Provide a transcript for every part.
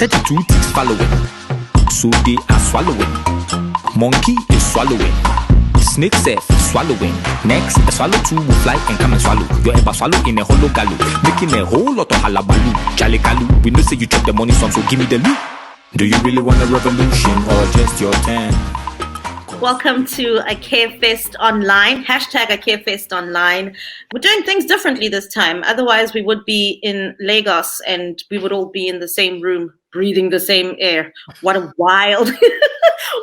32 ticks following. So they are swallowing. Monkey is swallowing. Snake self swallowing. Next, a swallow 2 will fly and come and swallow. You're ever swallow in a hollow gallow, making a whole lot of halabaloo. Jale Kalu, we know say you chop the money some, so give me the loot. Do you really want a revolution or just your turn? Welcome to a CareFest Online, hashtag a CareFest Online. We're doing things differently this time. Otherwise, we would be in Lagos and we would all be in the same room, breathing the same air. What a wild,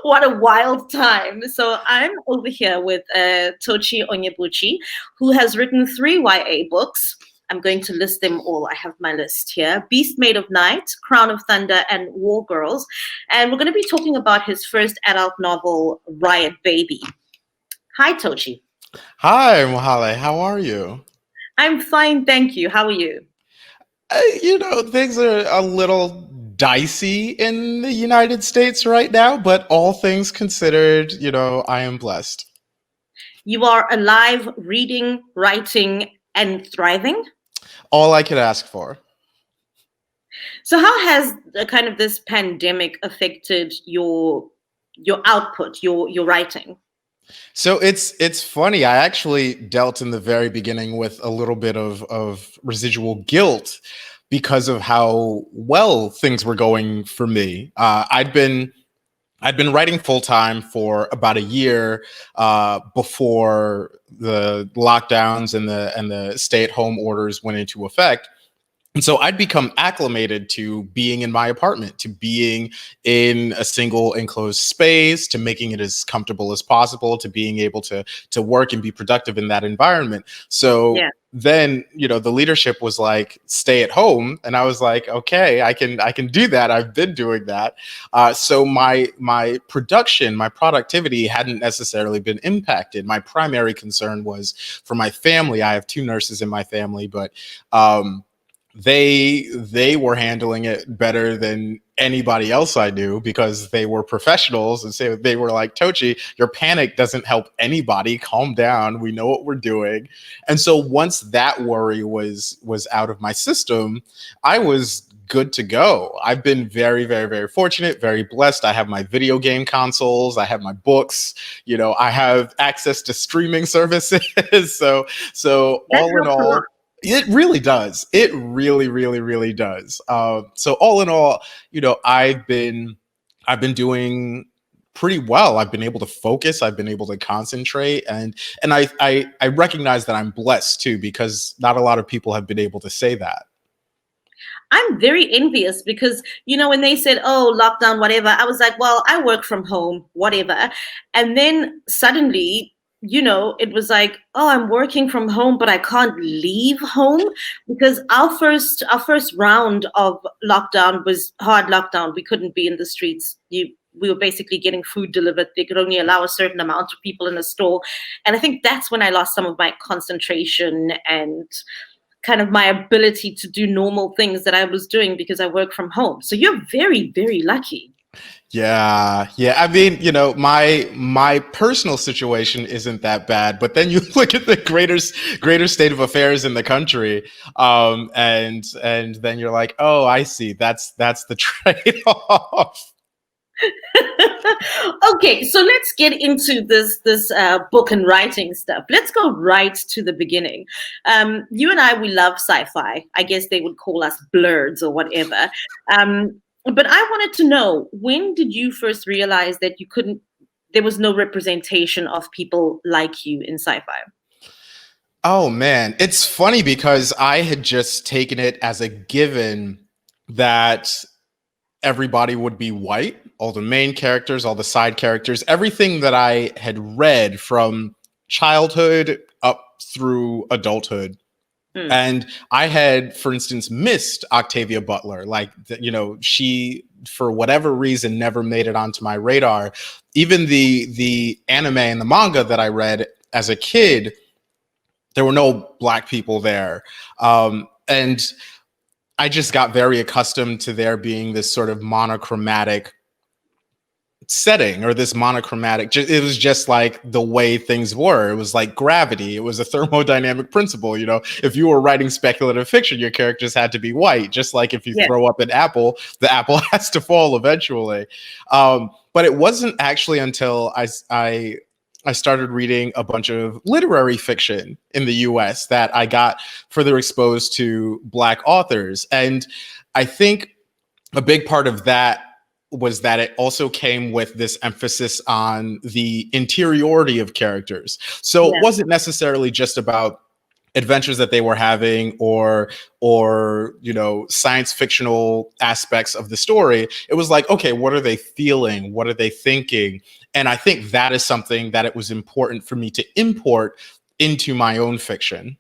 what a wild time. So I'm over here with Tochi Onyebuchi, who has written 3 YA books. I'm going to list them all. I have my list here. Beast Made of Night, Crown of Thunder, and War Girls. And we're going to be talking about his first adult novel, Riot Baby. Hi, Tochi. Hi, Mohale. How are you? I'm fine, thank you. How are you? Things are a little dicey in the United States right now, but all things considered, I am blessed. You are alive, reading, writing, and thriving? All I could ask for. So how has kind of this pandemic affected your output, your writing? So it's funny. I actually dealt in the very beginning with a little bit of residual guilt because of how well things were going for me. I'd been writing full time for about a year before the lockdowns and the stay-at-home orders went into effect. And so I'd become acclimated to being in my apartment, to being in a single enclosed space, to making it as comfortable as possible, to being able to work and be productive in that environment. So then, the leadership was like, stay at home. And I was like, okay, I can do that. I've been doing that. So my production, my productivity hadn't necessarily been impacted. My primary concern was for my family. I have 2 nurses in my family, but they were handling it better than anybody else I knew because they were professionals, and so they were like, Tochi, your panic doesn't help anybody. Calm down. We know what we're doing. And so once that worry was out of my system, I was good to go. I've been very, very, very fortunate, very blessed. I have my video game consoles. I have my books. I have access to streaming services. so all in all, it really does. It really, really, really does. So all in all, I've been doing pretty well. I've been able to focus. I've been able to concentrate, and I recognize that I'm blessed too, because not a lot of people have been able to say that. I'm very envious because, when they said, oh, lockdown, whatever, I was like, well, I work from home, whatever. And then suddenly, it was like, oh, I'm working from home, but I can't leave home because our first round of lockdown was hard lockdown. We couldn't be in the streets. We were basically getting food delivered. They could only allow a certain amount of people in a store. And I think that's when I lost some of my concentration and kind of my ability to do normal things that I was doing because I work from home. So you're very, very lucky. Yeah. I mean, my personal situation isn't that bad, but then you look at the greater state of affairs in the country, and then you're like, oh, I see. That's the trade-off. Okay, so let's get into this book and writing stuff. Let's go right to the beginning. You and I, we love sci-fi. I guess they would call us blurs or whatever. But I wanted to know, when did you first realize that there was no representation of people like you in sci-fi? Oh man, it's funny because I had just taken it as a given that everybody would be white, all the main characters, all the side characters, everything that I had read from childhood up through adulthood. And I had, for instance, missed Octavia Butler. Like, she, for whatever reason, never made it onto my radar. Even the anime and the manga that I read as a kid, there were no Black people there. And I just got very accustomed to there being this sort of monochromatic setting or this monochromatic. It was just like the way things were. It was like gravity. It was a thermodynamic principle. You know, if you were writing speculative fiction, your characters had to be white. Just like if you Yeah. throw up an apple, the apple has to fall eventually. But it wasn't actually until I started reading a bunch of literary fiction in the US that I got further exposed to Black authors. And I think a big part of that was that it also came with this emphasis on the interiority of characters. So it wasn't necessarily just about adventures that they were having or you know, science fictional aspects of the story. It was like, okay, what are they feeling? What are they thinking? And I think that is something that it was important for me to import into my own fiction.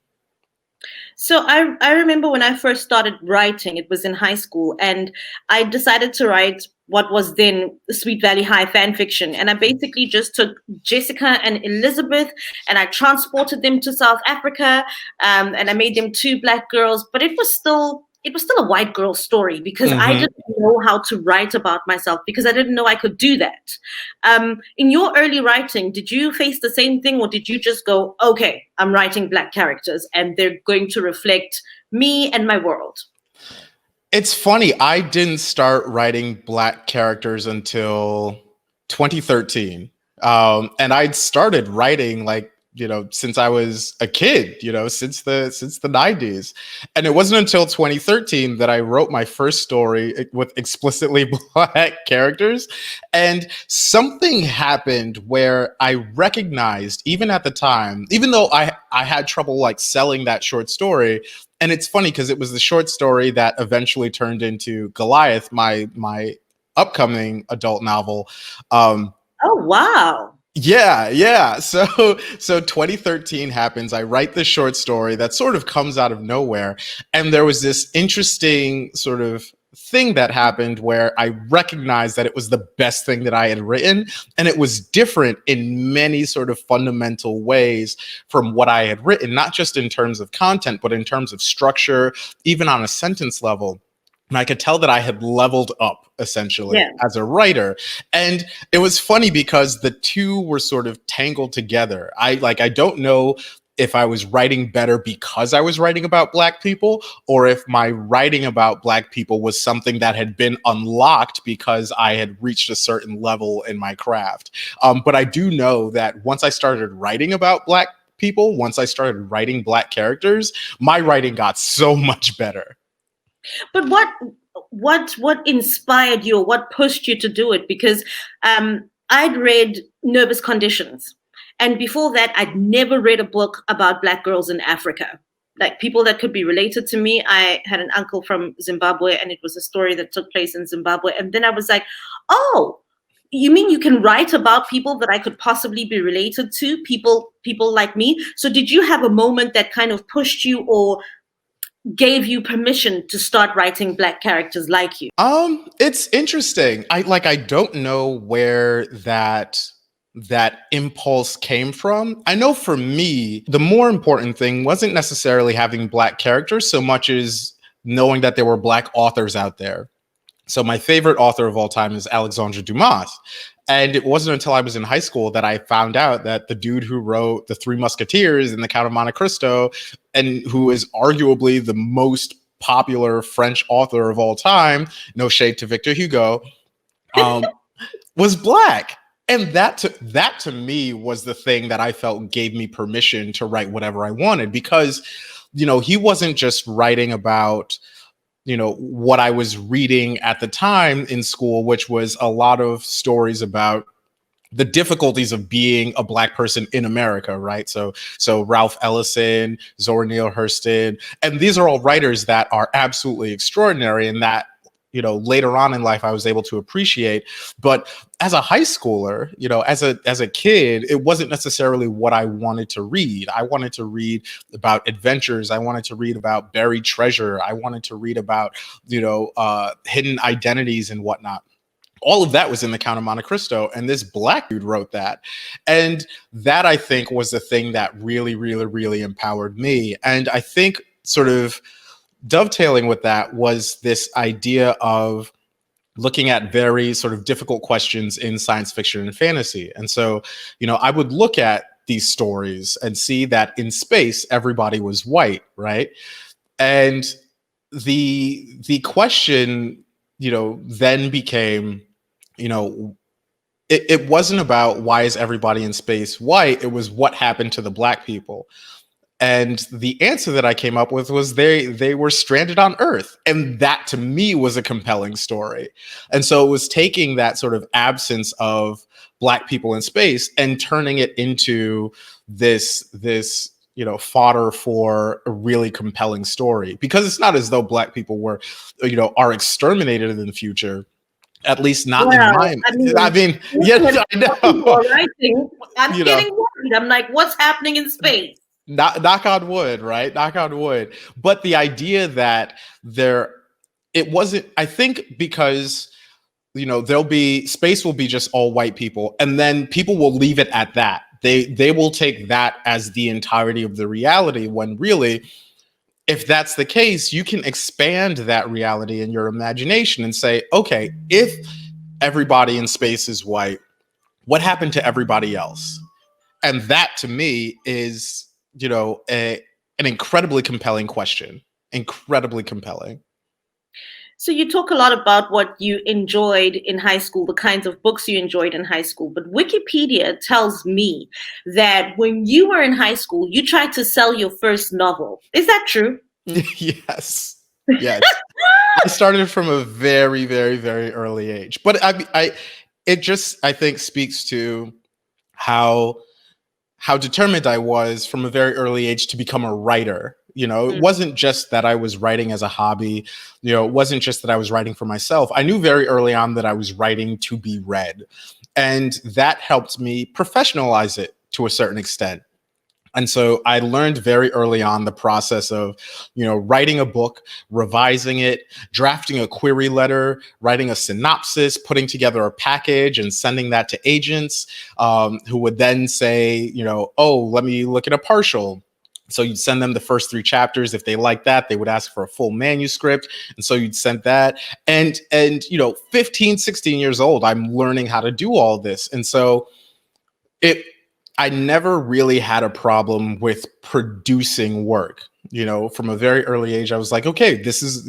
So I remember when I first started writing, it was in high school, and I decided to write what was then Sweet Valley High fan fiction. And I basically just took Jessica and Elizabeth and I transported them to South Africa, and I made them two Black girls, but it was still a white girl story because I Mhm. didn't know how to write about myself because I didn't know I could do that. In your early writing, did you face the same thing or did you just go, okay, I'm writing Black characters and they're going to reflect me and my world? It's funny. I didn't start writing Black characters until 2013. And I'd started writing like, you know, since I was a kid, you know, since the 90s. And it wasn't until 2013 that I wrote my first story with explicitly Black characters. And something happened where I recognized, even at the time, even though I had trouble like selling that short story. And it's funny because it was the short story that eventually turned into Goliath, my upcoming adult novel. Um, Oh, wow. yeah. So 2013 happens. I write this short story that sort of comes out of nowhere, and there was this interesting sort of thing that happened where I recognized that it was the best thing that I had written, and it was different in many sort of fundamental ways from what I had written, not just in terms of content, but in terms of structure, even on a sentence level. And I could tell that I had leveled up essentially Yeah. as a writer. And it was funny because the two were sort of tangled together. I don't know if I was writing better because I was writing about Black people, or if my writing about Black people was something that had been unlocked because I had reached a certain level in my craft. But I do know that once I started writing about Black people, once I started writing Black characters, my writing got so much better. But what inspired you or what pushed you to do it? Because I'd read Nervous Conditions, and before that, I'd never read a book about Black girls in Africa, like people that could be related to me. I had an uncle from Zimbabwe, and it was a story that took place in Zimbabwe. And then I was like, oh, you mean you can write about people that I could possibly be related to, people like me? So did you have a moment that kind of pushed you or gave you permission to start writing Black characters like you? It's interesting. I don't know where that impulse came from. I know for me, the more important thing wasn't necessarily having Black characters so much as knowing that there were Black authors out there. So my favorite author of all time is Alexandre Dumas. And it wasn't until I was in high school that I found out that the dude who wrote The Three Musketeers and The Count of Monte Cristo, and who is arguably the most popular French author of all time, no shade to Victor Hugo, um, was Black. And that to me was the thing that I felt gave me permission to write whatever I wanted, because, you know, he wasn't just writing about, you know, what I was reading at the time in school, which was a lot of stories about the difficulties of being a Black person in America, right? So Ralph Ellison, Zora Neale Hurston, and these are all writers that are absolutely extraordinary and that, you know, later on in life I was able to appreciate. But as a high schooler, you know, as a kid, it wasn't necessarily what I wanted to read. I wanted to read about adventures. I wanted to read about buried treasure. I wanted to read about, you know, hidden identities and whatnot. All of that was in The Count of Monte Cristo, and this Black dude wrote that. And that, I think, was the thing that really, really, really empowered me. And I think sort of dovetailing with that was this idea of looking at very sort of difficult questions in science fiction and fantasy. And so, I would look at these stories and see that in space, everybody was white, right? And the question, then became, it wasn't about why is everybody in space white? It was what happened to the Black people. And the answer that I came up with was they were stranded on Earth. And that to me was a compelling story. And so it was taking that sort of absence of Black people in space and turning it into this fodder for a really compelling story. Because it's not as though Black people were, are exterminated in the future. At least not in my. I mean, yes, I know. I'm getting worried. I'm like, what's happening in space? Knock on wood, right? Knock on wood. But the idea that it wasn't, I think, because, space will be just all white people, and then people will leave it at that. They will take that as the entirety of the reality, when really, if that's the case, you can expand that reality in your imagination and say, okay, if everybody in space is white, what happened to everybody else? And that to me is, an incredibly compelling question. Incredibly compelling. So you talk a lot about what you enjoyed in high school, the kinds of books you enjoyed in high school, but Wikipedia tells me that when you were in high school, you tried to sell your first novel. Is that true? Yes. Yes. I started from a very, very, very early age. But it just, I think, speaks to how determined I was from a very early age to become a writer. It wasn't just that I was writing as a hobby. It wasn't just that I was writing for myself. I knew very early on that I was writing to be read. And that helped me professionalize it to a certain extent. And so I learned very early on the process of, writing a book, revising it, drafting a query letter, writing a synopsis, putting together a package and sending that to agents who would then say, oh, let me look at a partial. So you'd send them the first 3 chapters. If they like that, they would ask for a full manuscript. And so you'd send that. And 15, 16 years old, I'm learning how to do all this. And so I never really had a problem with producing work. From a very early age, I was like, okay, this is,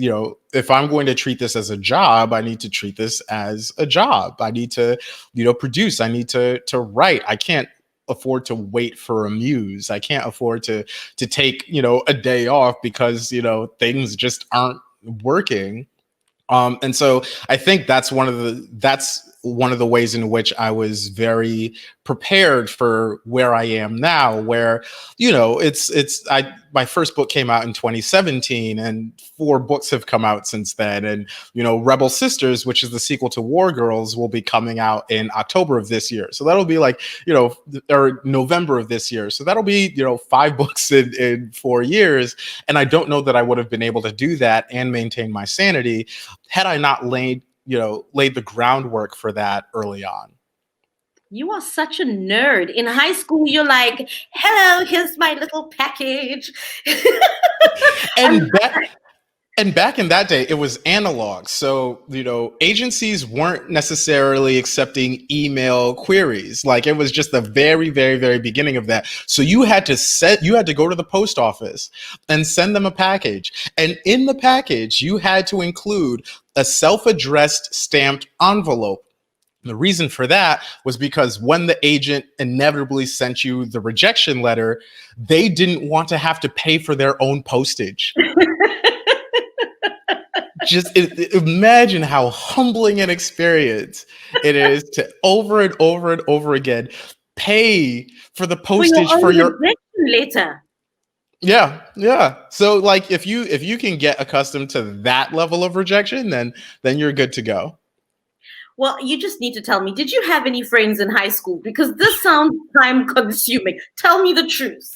if I'm going to treat this as a job, I need to treat this as a job. I need to, produce. I need to write. I can't afford to wait for a muse. I can't afford to take, a day off because, things just aren't working. And so I think that's one of the ways in which I was very prepared for where I am now, where, my first book came out in 2017 and 4 books have come out since then. And, Rebel Sisters, which is the sequel to War Girls, will be coming out in October of this year. So that'll be like, or November of this year. So that'll be, 5 books in 4 years. And I don't know that I would have been able to do that and maintain my sanity had I not laid the groundwork for that early on. You are such a nerd. In high school, you're like, hello, here's my little package. And back in that day, it was analog. So, agencies weren't necessarily accepting email queries. Like, it was just the very, very, very beginning of that. So you had to go to the post office and send them a package. And in the package, you had to include a self-addressed stamped envelope. The reason for that was because when the agent inevitably sent you the rejection letter, they didn't want to have to pay for their own postage. Just imagine how humbling an experience it is to over and over and over again pay for the postage for your letter. Yeah. So like if you can get accustomed to that level of rejection, then you're good to go. Well, you just need to tell me, did you have any friends in high school? Because this sounds time consuming. Tell me the truth.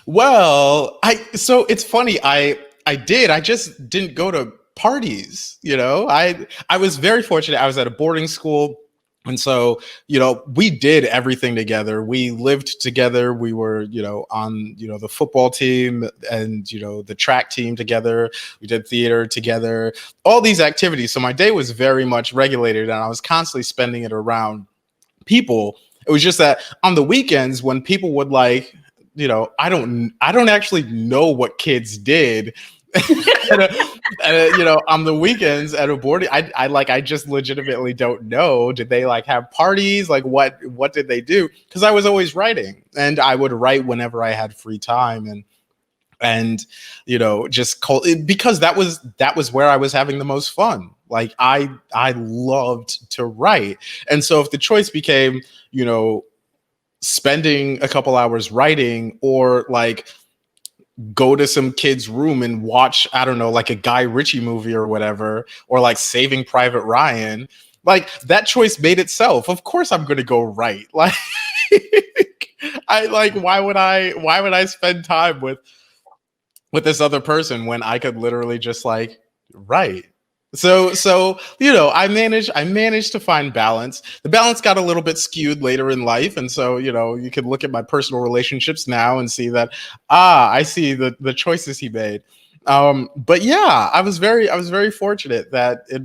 Well, so it's funny. I did. I just didn't go to parties. I was very fortunate. I was at a boarding school. And so, we did everything together. We lived together. We were, on, the football team and, the track team together. We did theater together, all these activities. So my day was very much regulated, and I was constantly spending it around people. It was just that on the weekends when people would like, I don't actually know what kids did. On the weekends at a boarding, I just legitimately don't know. Did they like have parties? Like what did they do? Because I was always writing, and I would write whenever I had free time, and just because that was where I was having the most fun. Like I loved to write, and so if the choice became spending a couple hours writing, or like go to some kid's room and watch, I don't know, like a Guy Ritchie movie or whatever, or like Saving Private Ryan, like that choice made itself. Of course I'm going to go write. Like why would I spend time with this other person when I could literally just like write? So I managed to find balance. The balance got a little bit skewed later in life, and so you can look at my personal relationships now and see that I see the choices he made. But yeah, I was very fortunate that in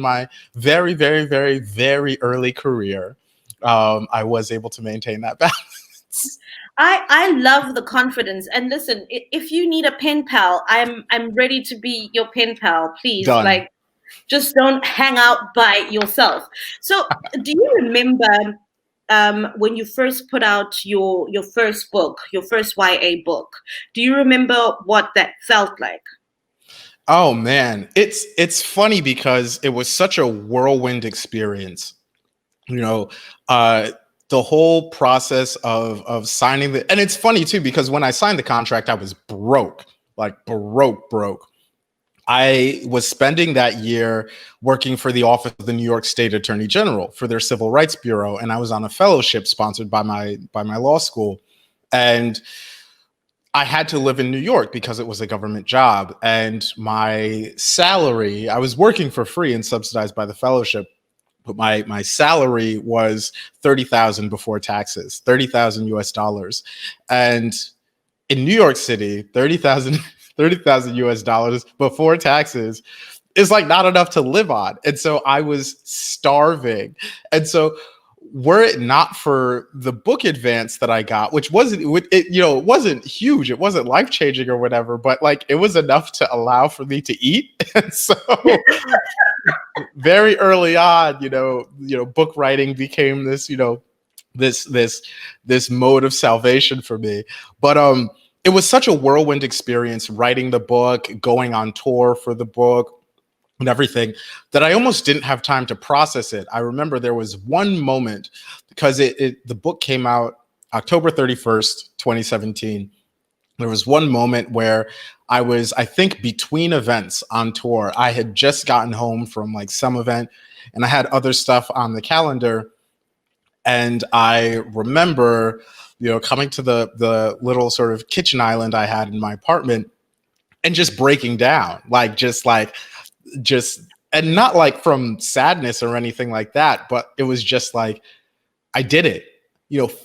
my very, very, very, very early career, I was able to maintain that balance. I love the confidence. And listen, if you need a pen pal, I'm ready to be your pen pal. Please, Done. like, just don't hang out by yourself. So, do you remember when you first put out your first book, your first YA book? Do you remember what that felt like? Oh man, it's funny because it was such a whirlwind experience. You know, uh, the whole process of signing and it's funny too because when I signed the contract, I was broke, like broke. I was spending that year working for the Office of the New York State Attorney General for their Civil Rights Bureau, and I was on a fellowship sponsored by my law school, and I had to live in New York because it was a government job, and my salary, I was working for free and subsidized by the fellowship, but my salary was 30,000 before taxes, 30,000 US dollars. And in New York City, 30,000 US dollars before taxes is like not enough to live on. And so I was starving. And so were it not for the book advance that I got, which wasn't it wasn't huge, it wasn't life-changing or whatever, but like it was enough to allow for me to eat. And so very early on, book writing became this, this mode of salvation for me. But it was such a whirlwind experience writing the book, going on tour for the book and everything, that I almost didn't have time to process it. I remember there was one moment because the book came out October 31st, 2017. There was one moment where I was, I think, between events on tour. I had just gotten home from like some event and I had other stuff on the calendar. And I remember, coming to the little sort of kitchen island I had in my apartment and just breaking down, and not like from sadness or anything like that, but it was just like, I did it.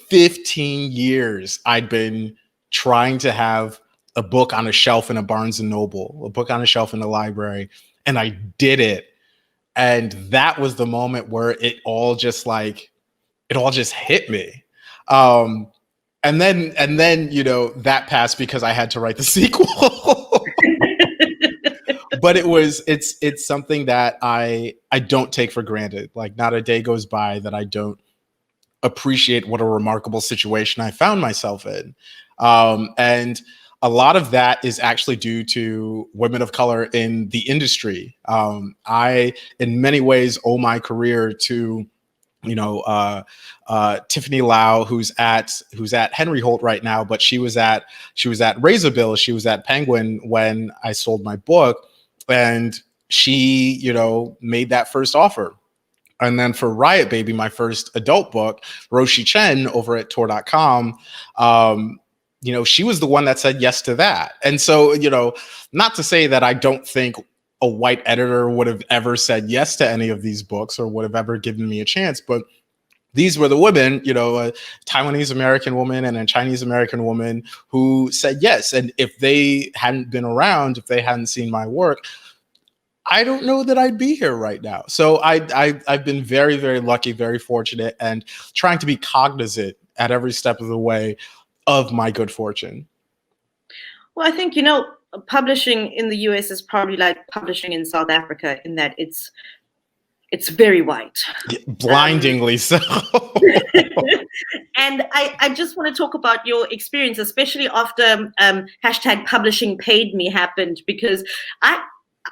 15 years I'd been trying to have a book on a shelf in a Barnes and Noble, a book on a shelf in the library, and I did it. And that was the moment where it all just hit me. And then, that passed because I had to write the sequel. But it's something that I don't take for granted. Like not a day goes by that I don't appreciate what a remarkable situation I found myself in. And a lot of that is actually due to women of color in the industry. I, in many ways, owe my career to Tiffany Lau, who's at Henry Holt right now, but she was at Razorbill, she was at Penguin when I sold my book, and she made that first offer. And then for Riot Baby, my first adult book, Roshi Chen over at Tor.com, she was the one that said yes to that. And so, not to say that I don't think a white editor would have ever said yes to any of these books or would have ever given me a chance. But these were the women, a Taiwanese American woman and a Chinese American woman who said yes. And if they hadn't been around, if they hadn't seen my work, I don't know that I'd be here right now. So I've been very, very lucky, very fortunate, and trying to be cognizant at every step of the way of my good fortune. Well, I think, publishing in the US is probably like publishing in South Africa in that it's very white. Blindingly so. And I just want to talk about your experience, especially after hashtag publishing paid me happened, because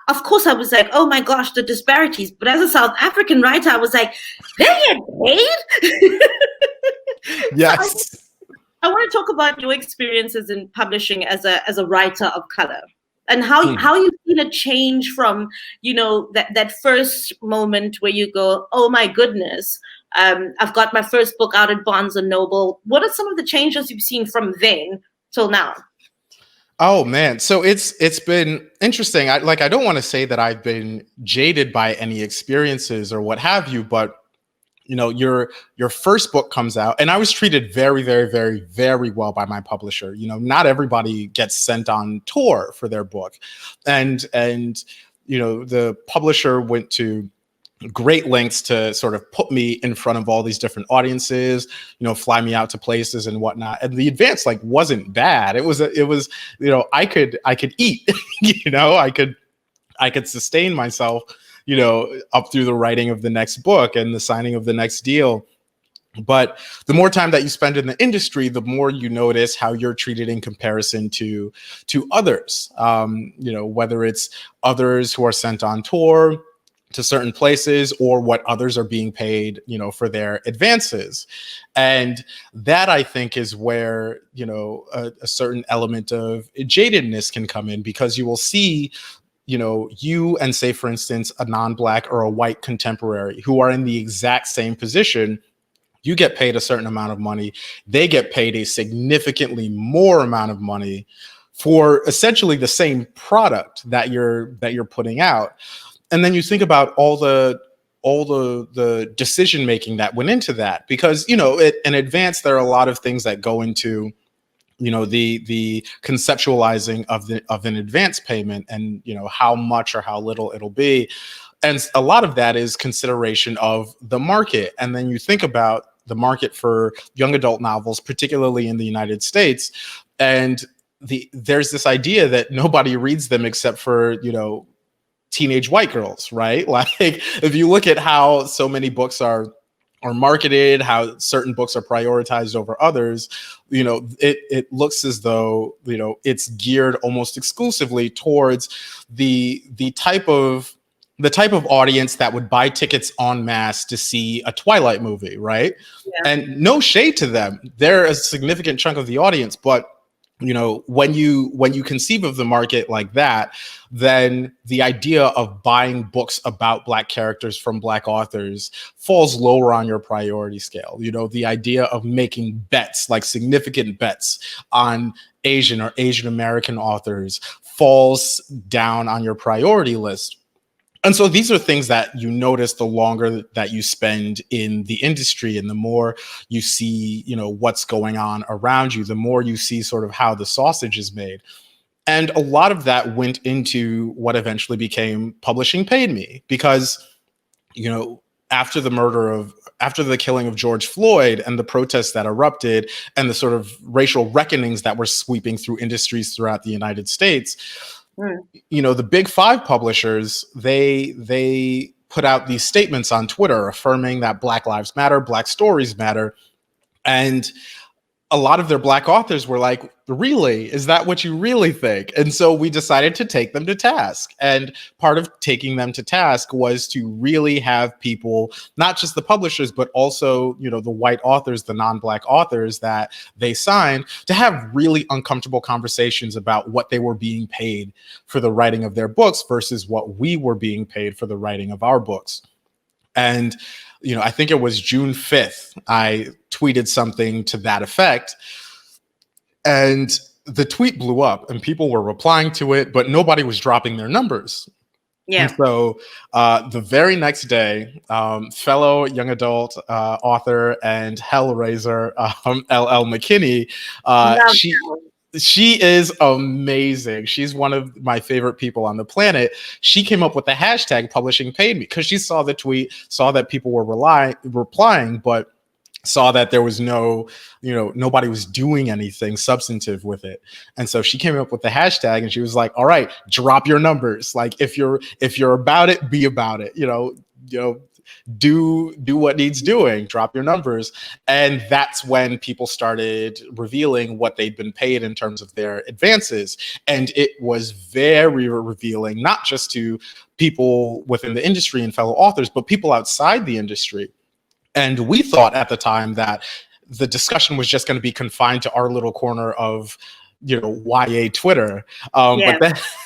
of course, I was like, oh my gosh, the disparities. But as a South African writer, I was like, they get paid? Yes. So I want to talk about your experiences in publishing as a writer of color, and how you've seen a change from, that first moment where you go, oh my goodness, I've got my first book out at Barnes and Noble. What are some of the changes you've seen from then till now? Oh man, so it's been interesting. I don't want to say that I've been jaded by any experiences or what have you, but your first book comes out, and I was treated very, very, very, very well by my publisher. Not everybody gets sent on tour for their book, and the publisher went to great lengths to sort of put me in front of all these different audiences, fly me out to places and whatnot. And the advance wasn't bad. It was, I could eat, I could sustain myself, up through the writing of the next book and the signing of the next deal. But the more time that you spend in the industry, the more you notice how you're treated in comparison to others, whether it's others who are sent on tour to certain places or what others are being paid, for their advances. And that, I think, is where, a certain element of jadedness can come in, because you will see, you and, say, for instance, a non-Black or a white contemporary who are in the exact same position. You get paid a certain amount of money. They get paid a significantly more amount of money for essentially the same product that you're putting out. And then you think about all the decision making that went into that, because in advance there are a lot of things that go into the conceptualizing of an advance payment, and how much or how little it'll be, and a lot of that is consideration of the market. And then you think about the market for young adult novels, particularly in the United States, and there's this idea that nobody reads them except for teenage white girls, right? Like, if you look at how so many books are marketed, how certain books are prioritized over others, it looks as though it's geared almost exclusively towards the type of audience that would buy tickets en masse to see a Twilight movie, right? Yeah. And no shade to them, they're a significant chunk of the audience, but when you conceive of the market like that, then the idea of buying books about Black characters from Black authors falls lower on your priority scale. The idea of making bets, like significant bets on Asian or Asian American authors, falls down on your priority list. And so these are things that you notice the longer that you spend in the industry, and the more you see, what's going on around you, the more you see sort of how the sausage is made. And a lot of that went into what eventually became Publishing Paid Me, because, after the killing of George Floyd and the protests that erupted and the sort of racial reckonings that were sweeping through industries throughout the United States, the big five publishers, they put out these statements on Twitter affirming that Black Lives Matter, Black stories matter. And a lot of their Black authors were like, really? Is that what you really think? And so we decided to take them to task. And part of taking them to task was to really have people, not just the publishers, but also, the white authors, the non-Black authors that they signed, to have really uncomfortable conversations about what they were being paid for the writing of their books versus what we were being paid for the writing of our books. And I think it was June 5th, I tweeted something to that effect, and the tweet blew up and people were replying to it, but nobody was dropping their numbers. And Yeah. so the very next day, fellow young adult author and Hellraiser, L.L. McKinney, Love she is amazing. She's one of my favorite people on the planet. She came up with the hashtag publishing paid me because she saw the tweet, saw that people were replying, but saw that there was nobody was doing anything substantive with it. And so she came up with the hashtag and she was like, all right, drop your numbers. Like if you're about it, be about it, do what needs doing, drop your numbers. And that's when people started revealing what they'd been paid in terms of their advances. And it was very revealing, not just to people within the industry and fellow authors, but people outside the industry. And we thought at the time that the discussion was just going to be confined to our little corner of, YA Twitter. Yeah.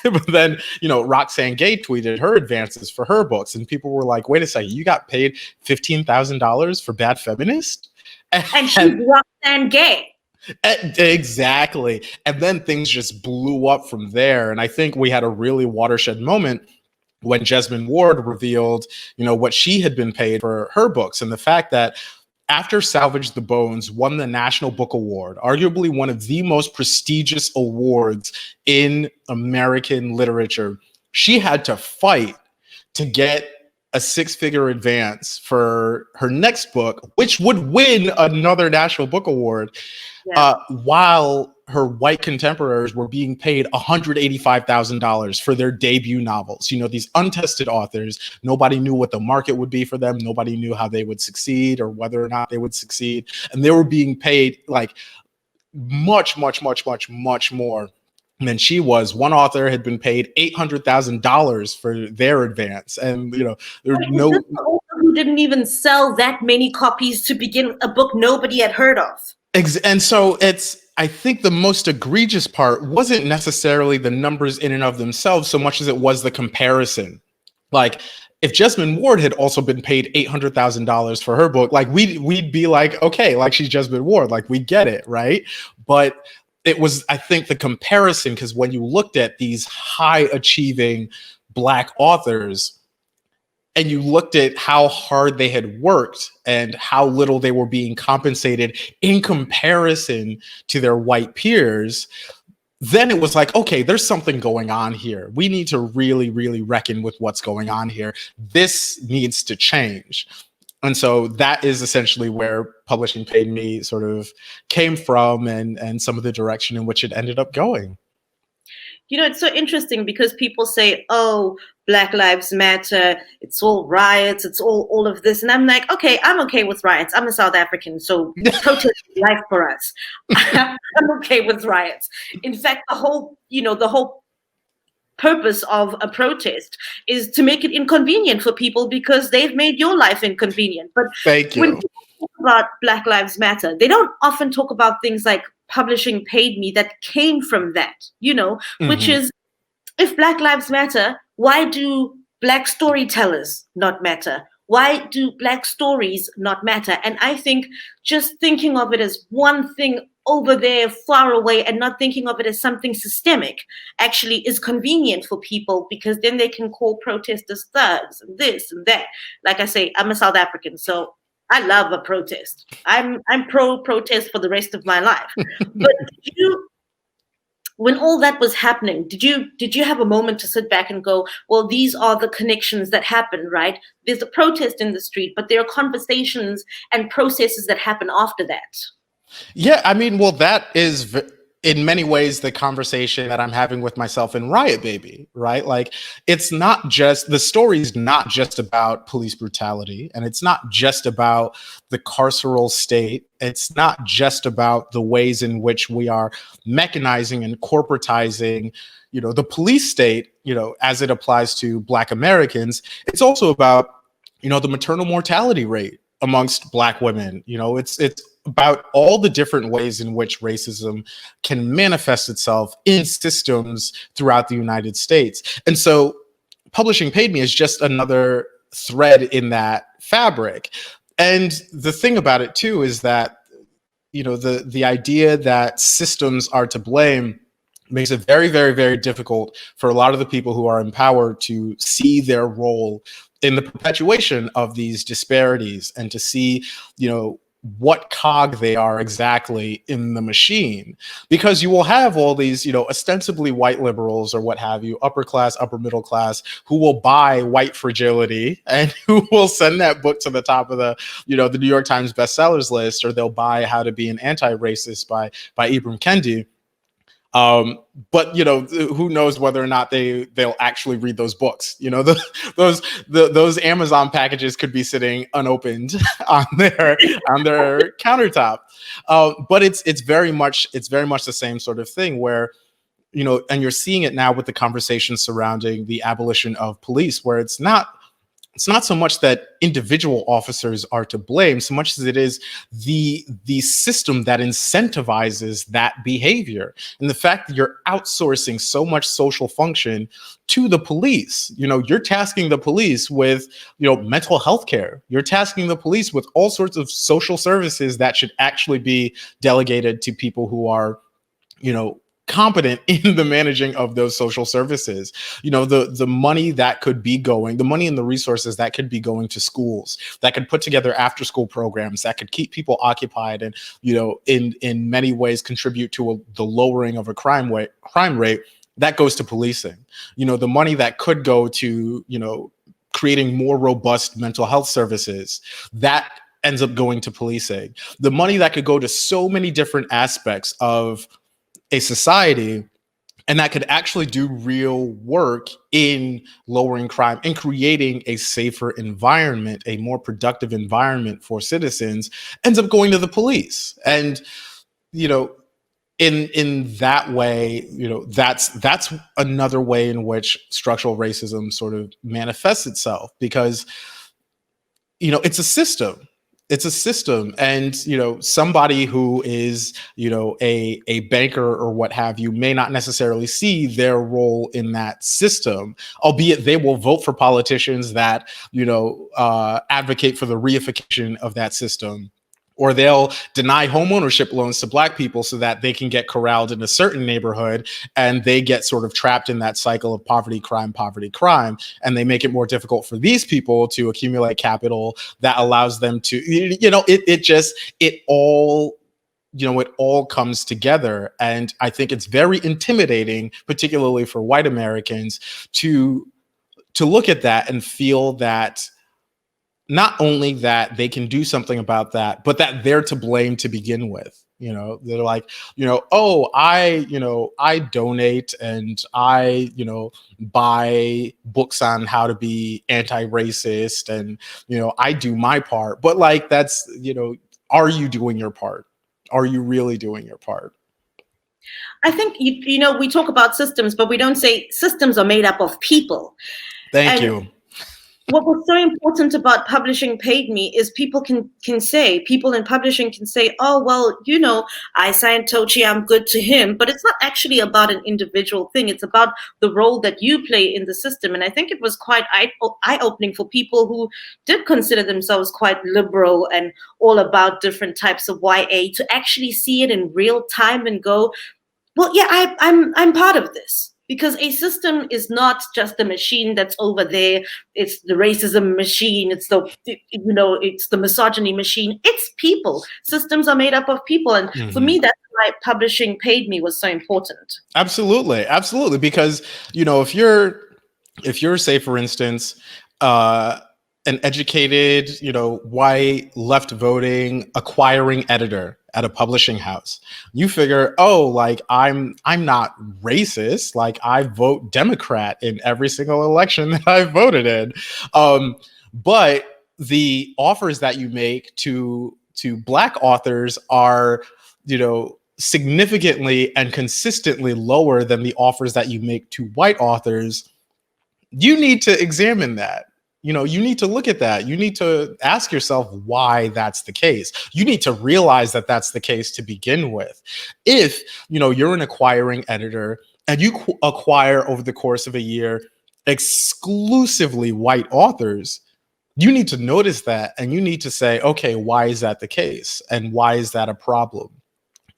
But then, Roxane Gay tweeted her advances for her books. And people were like, wait a second, you got paid $15,000 for Bad Feminist? And she's Roxane Gay. Exactly. And then things just blew up from there. And I think we had a really watershed moment when Jesmyn Ward revealed, what she had been paid for her books, and the fact that after Salvage the Bones won the National Book Award, arguably one of the most prestigious awards in American literature, she had to fight to get a six-figure advance for her next book, which would win another National Book Award, while her white contemporaries were being paid $185,000 for their debut novels. These untested authors, nobody knew what the market would be for them. Nobody knew how they would succeed or whether or not they would succeed. And they were being paid like much, much, much, much, much more than she was. One author had been paid $800,000 for their advance. And, there's no... This author who didn't even sell that many copies to begin a book nobody had heard of. And so I think the most egregious part wasn't necessarily the numbers in and of themselves so much as it was the comparison. Like if Jesmyn Ward had also been paid $800,000 for her book, like we'd be like, okay, like she's Jesmyn Ward, like we get it, right? But it was, I think, the comparison, because when you looked at these high achieving Black authors, and you looked at how hard they had worked and how little they were being compensated in comparison to their white peers, then it was like, okay, there's something going on here. We need to really, really reckon with what's going on here. This needs to change. And so that is essentially where Publishing Paid Me sort of came from, and some of the direction in which it ended up going. It's so interesting because people say, oh, Black Lives Matter, it's all riots, it's all of this. And I'm like, okay, I'm okay with riots. I'm a South African, so protest is life for us. I'm okay with riots. In fact, the whole purpose of a protest is to make it inconvenient for people because they've made your life inconvenient. But Thank you. When people talk about Black Lives Matter, they don't often talk about things like Publishing Paid Me that came from that, which is, if Black Lives Matter, why do Black storytellers not matter? Why do Black stories not matter? And I think just thinking of it as one thing over there far away and not thinking of it as something systemic actually is convenient for people, because then they can call protesters thugs and this and that. Like I say, I'm a South African, so I love a protest. I'm pro-protest for the rest of my life. But when all that was happening, did you have a moment to sit back and go, well, these are the connections that happen, right? There's a protest in the street, but there are conversations and processes that happen after that. Yeah, I mean, well, that is in many ways the conversation that I'm having with myself in Riot Baby, right? Like, it's not just, the story's not just about police brutality, and it's not just about the carceral state. It's not just about the ways in which we are mechanizing and corporatizing, the police state, as it applies to Black Americans. It's also about, the maternal mortality rate amongst Black women. It's about all the different ways in which racism can manifest itself in systems throughout the United States. And so Publishing Paid Me is just another thread in that fabric. And the thing about it too is that, the idea that systems are to blame makes it very, very, very difficult for a lot of the people who are in power to see their role in the perpetuation of these disparities and to see, what cog they are exactly in the machine. Because you will have all these, ostensibly white liberals or what have you, upper class, upper middle class, who will buy White Fragility and who will send that book to the top of the New York Times bestsellers list, or they'll buy How to Be an Anti-Racist by Ibram Kendi. But who knows whether or not they'll actually read those books. Those Amazon packages could be sitting unopened on their countertop. But it's very much the same sort of thing where, and you're seeing it now with the conversation surrounding the abolition of police, where it's not so much that individual officers are to blame, so much as it is the system that incentivizes that behavior. And the fact that you're outsourcing so much social function to the police. You're tasking the police with, mental health care. You're tasking the police with all sorts of social services that should actually be delegated to people who are, competent in the managing of those social services. The money that could be going, the money and the resources that could be going to schools, that could put together after school programs, that could keep people occupied and, in many ways contribute to the lowering of a crime rate, that goes to policing. The money that could go to, creating more robust mental health services, that ends up going to policing. The money that could go to so many different aspects of a society, and that could actually do real work in lowering crime and creating a safer environment, a more productive environment for citizens, ends up going to the police. And, in that way, that's another way in which structural racism sort of manifests itself, because, it's a system. It's a system. And, somebody who is, a banker or what have you may not necessarily see their role in that system, albeit they will vote for politicians that, advocate for the reification of that system. Or they'll deny homeownership loans to Black people so that they can get corralled in a certain neighborhood, and they get sort of trapped in that cycle of poverty, crime, and they make it more difficult for these people to accumulate capital that allows them to, it all comes together. And I think it's very intimidating, particularly for white Americans, to look at that and feel that not only that they can do something about that, but that they're to blame to begin with. They're like, I donate and I, buy books on how to be anti-racist and, I do my part. But like, that's, are you doing your part? Are you really doing your part? I think, we talk about systems, but we don't say systems are made up of people. Thank you. What was so important about Publishing Paid Me is people in publishing can say, oh, well, I signed Tochi, I'm good to him. But it's not actually about an individual thing. It's about the role that you play in the system. And I think it was quite eye-opening for people who did consider themselves quite liberal and all about different types of YA to actually see it in real time and go, well, yeah, I'm part of this. Because a system is not just the machine that's over there. It's the racism machine. It's it's the misogyny machine. It's people. Systems are made up of people. And for me, that's why Publishing Paid Me was so important. Absolutely. Absolutely. Because, if you're, say, for instance, an educated, white, left voting, acquiring editor at a publishing house, you figure, oh, like I'm not racist. Like I vote Democrat in every single election that I've voted in. But the offers that you make to Black authors are, significantly and consistently lower than the offers that you make to white authors. You need to examine that. You need to look at that. You need to ask yourself why that's the case. You need to realize that that's the case to begin with. If, you're an acquiring editor and you acquire over the course of a year exclusively white authors, you need to notice that and you need to say, okay, why is that the case? And why is that a problem?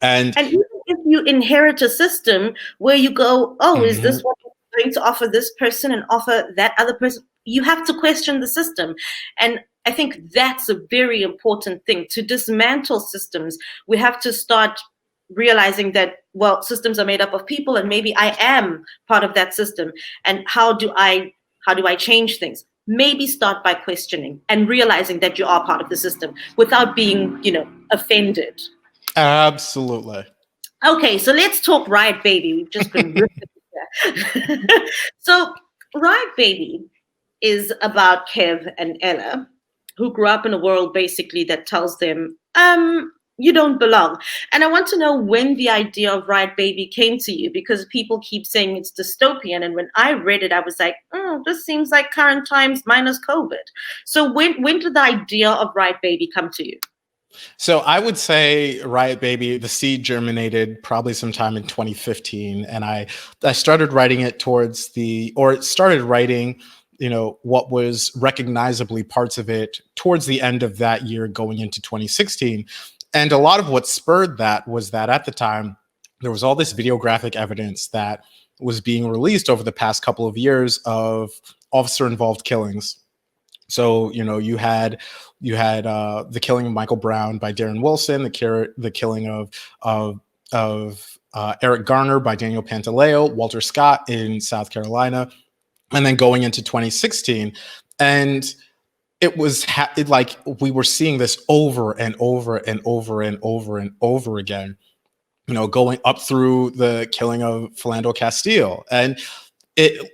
And even if you inherit a system where you go, oh, is Mhm. this what you're going to offer this person and offer that other person? You have to question the system. And I think that's a very important thing. To dismantle systems, we have to start realizing that, well, systems are made up of people, and maybe I am part of that system. And how do I change things? Maybe start by questioning and realizing that you are part of the system without being, offended. Absolutely. Okay, so let's talk Riot Baby. We've just been ripping here. So Riot Baby is about Kev and Ella, who grew up in a world basically that tells them, you don't belong. And I want to know when the idea of Riot Baby came to you, because people keep saying it's dystopian. And when I read it, I was like, this seems like current times minus COVID. So when did the idea of Riot Baby come to you? So I would say Riot Baby, the seed germinated probably sometime in 2015. And I started writing it it started writing, what was recognizably parts of it towards the end of that year going into 2016. And a lot of what spurred that was that at the time, there was all this videographic evidence that was being released over the past couple of years of officer involved killings. So you had the killing of Michael Brown by Darren Wilson, the killing of Eric Garner by Daniel Pantaleo, Walter Scott in South Carolina, and then going into 2016, and it was like we were seeing this over and over and over and over and over again. Going up through the killing of Philando Castile, and it,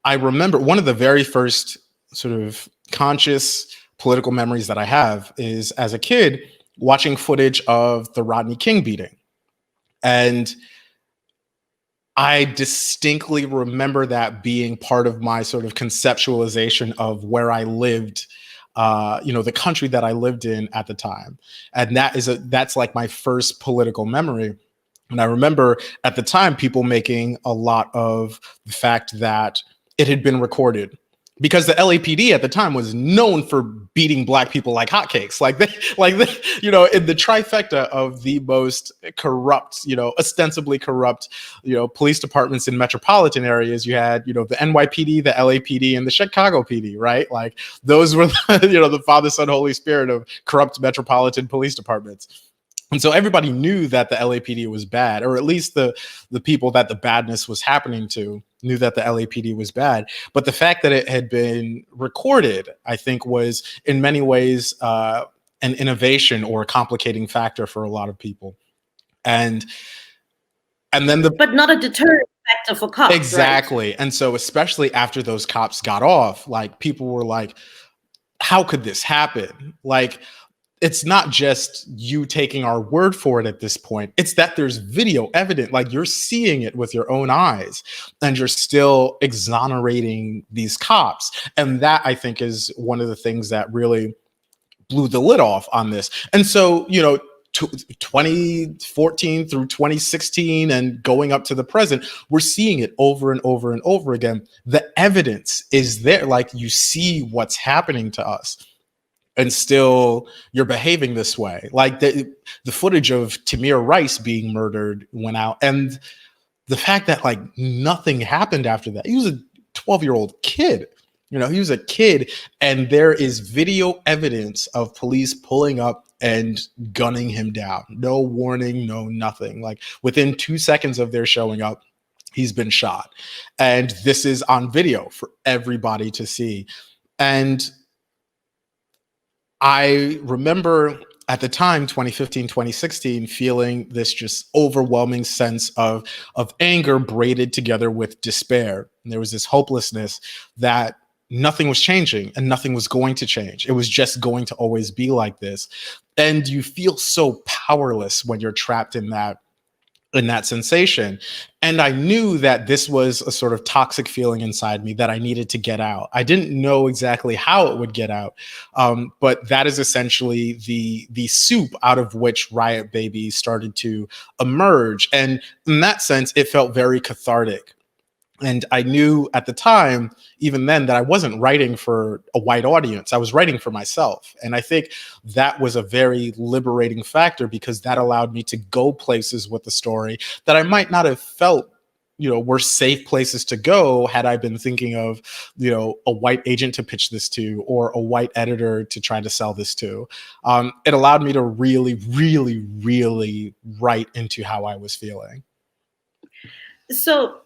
I remember one of the very first sort of conscious political memories that I have is as a kid watching footage of the Rodney King beating. And I distinctly remember that being part of my sort of conceptualization of where I lived, the country that I lived in at the time. And that's like my first political memory. And I remember at the time people making a lot of the fact that it had been recorded, because the LAPD at the time was known for beating black people like hotcakes, in the trifecta of the most corrupt, ostensibly corrupt, police departments in metropolitan areas. You had, the NYPD, the LAPD, and the Chicago PD, right? Like those were, the Father, Son, Holy Spirit of corrupt metropolitan police departments. And so everybody knew that the LAPD was bad, or at least the people that the badness was happening to knew that the LAPD was bad. But the fact that it had been recorded, I think, was in many ways an innovation or a complicating factor for a lot of people. And then but not a deterrent factor for cops, exactly. right? And so especially after those cops got off, like people were like, how could this happen? Like, it's not just you taking our word for it at this point. It's that there's video evidence, like you're seeing it with your own eyes, and you're still exonerating these cops. And that, I think, is one of the things that really blew the lid off on this. And so, 2014 through 2016 and going up to the present, we're seeing it over and over and over again. The evidence is there. Like, you see what's happening to us, and still you're behaving this way. Like the footage of Tamir Rice being murdered went out, and the fact that like nothing happened after that. He was a 12-year-old kid. He was a kid, and there is video evidence of police pulling up and gunning him down. No warning, no nothing. Like within 2 seconds of their showing up, he's been shot. And this is on video for everybody to see. And I remember at the time, 2015, 2016, feeling this just overwhelming sense of anger braided together with despair. And there was this hopelessness that nothing was changing and nothing was going to change. It was just going to always be like this. And you feel so powerless when you're trapped in that sensation. And I knew that this was a sort of toxic feeling inside me that I needed to get out. I didn't know exactly how it would get out, but that is essentially the soup out of which Riot Baby started to emerge. And in that sense, it felt very cathartic. And I knew at the time, even then, that I wasn't writing for a white audience. I was writing for myself. And I think that was a very liberating factor, because that allowed me to go places with the story that I might not have felt, were safe places to go had I been thinking of, a white agent to pitch this to, or a white editor to try to sell this to. It allowed me to really, really, really write into how I was feeling. So,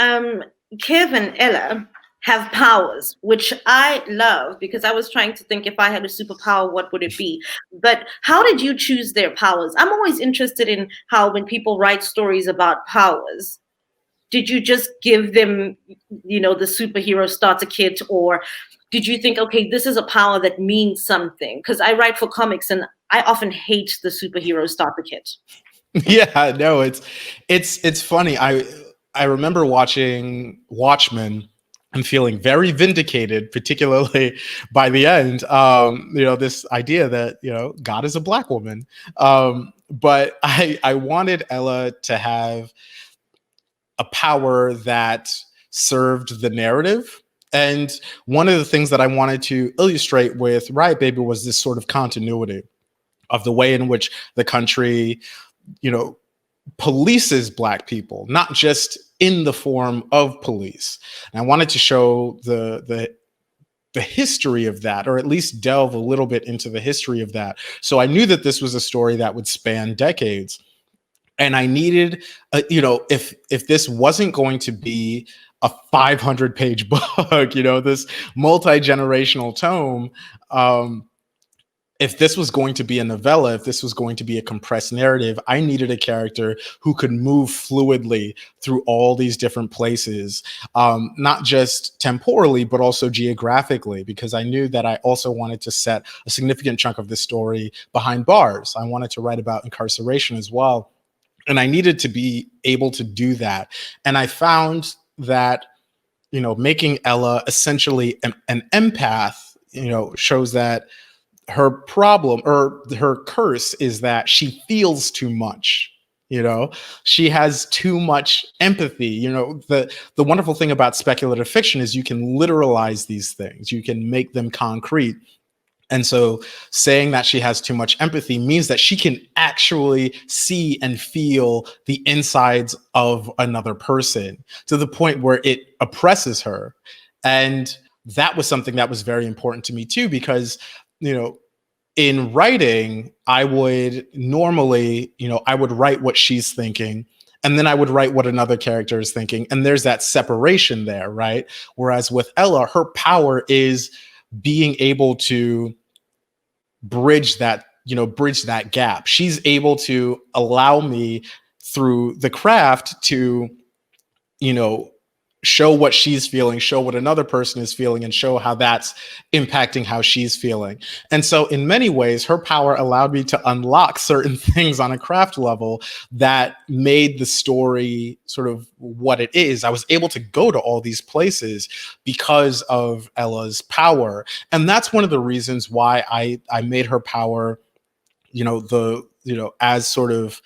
Kev and Ella have powers, which I love, because I was trying to think, if I had a superpower, what would it be? But how did you choose their powers? I'm always interested in how, when people write stories about powers, did you just give them, the superhero starter kit, or did you think, okay, this is a power that means something? Because I write for comics and I often hate the superhero starter kit. Yeah, no, it's funny. I remember watching Watchmen and feeling very vindicated, particularly by the end. This idea that God is a black woman. But I wanted Ella to have a power that served the narrative. And one of the things that I wanted to illustrate with Riot Baby was this sort of continuity of the way in which the country, polices black people, not just in the form of police. And I wanted to show the history of that, or at least delve a little bit into the history of that. So I knew that this was a story that would span decades. And I needed, if this wasn't going to be a 500-page book, this multi-generational tome, if this was going to be a novella, if this was going to be a compressed narrative, I needed a character who could move fluidly through all these different places, not just temporally, but also geographically, because I knew that I also wanted to set a significant chunk of the story behind bars. I wanted to write about incarceration as well. And I needed to be able to do that. And I found that, making Ella essentially an empath, shows that her problem, or her curse, is that she feels too much. She has too much empathy. The wonderful thing about speculative fiction is you can literalize these things, you can make them concrete. And so saying that she has too much empathy means that she can actually see and feel the insides of another person, to the point where it oppresses her. And that was something that was very important to me too, because, in writing, I would normally, I would write what she's thinking, and then I would write what another character is thinking. And there's that separation there, right? Whereas with Ella, her power is being able to bridge that gap. She's able to allow me, through the craft, to, show what she's feeling, show what another person is feeling, and show how that's impacting how she's feeling. And so in many ways, her power allowed me to unlock certain things on a craft level that made the story sort of what it is. I was able to go to all these places because of Ella's power. And that's one of the reasons why I made her power, as sort of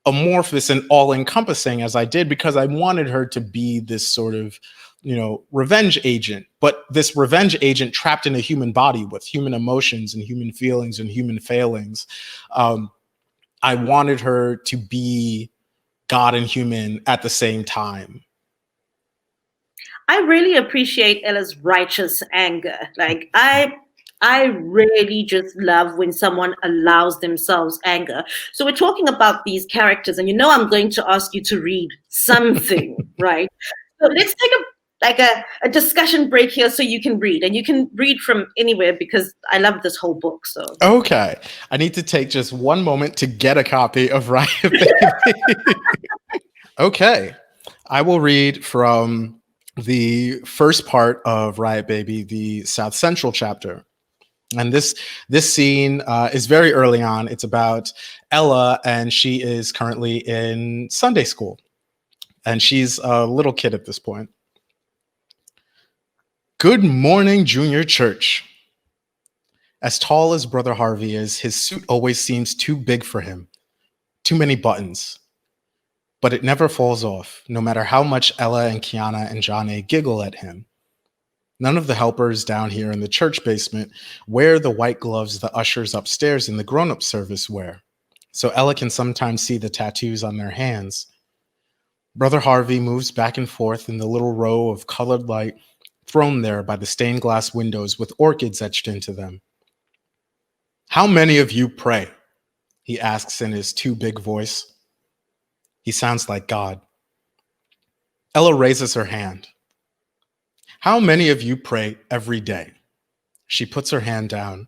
amorphous and all-encompassing as I did, because I wanted her to be this sort of, revenge agent, but this revenge agent trapped in a human body with human emotions and human feelings and human failings. I wanted her to be God and human at the same time. I really appreciate Ella's righteous anger. Like, I really just love when someone allows themselves anger. So we're talking about these characters, and I'm going to ask you to read something, right? So let's take a discussion break here, so you can read, and you can read from anywhere, because I love this whole book. So okay, I need to take just one moment to get a copy of Riot Baby. Okay, I will read from the first part of Riot Baby, the South Central chapter. And this scene is very early on. It's about Ella, and she is currently in Sunday school, and she's a little kid at this point. Good morning, Junior Church. As tall as Brother Harvey is, his suit always seems too big for him. Too many buttons. but it never falls off, no matter how much Ella and Kiana and Janae giggle at him. None of the helpers down here in the church basement wear the white gloves the ushers upstairs in the grown-up service wear, so Ella can sometimes see the tattoos on their hands. Brother Harvey moves back and forth in the little row of colored light thrown there by the stained glass windows with orchids etched into them. "How many of you pray?" he asks in his too big voice. He sounds like God. Ella raises her hand. "How many of you pray every day?" She puts her hand down.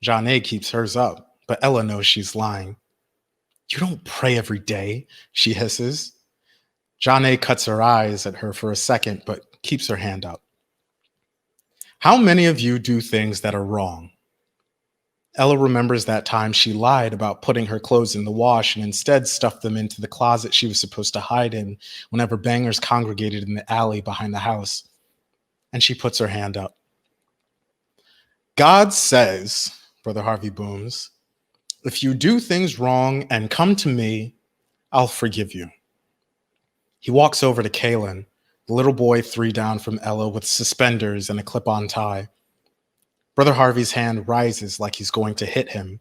Janae keeps hers up, but Ella knows she's lying. "You don't pray every day," she hisses. Janae cuts her eyes at her for a second, but keeps her hand up. "How many of you do things that are wrong?" Ella remembers that time she lied about putting her clothes in the wash and instead stuffed them into the closet she was supposed to hide in whenever bangers congregated in the alley behind the house. And she puts her hand up. "God says," Brother Harvey booms, "if you do things wrong and come to me, I'll forgive you." He walks over to Kalen, the little boy 3 down from Ella with suspenders and a clip-on tie. Brother Harvey's hand rises like he's going to hit him.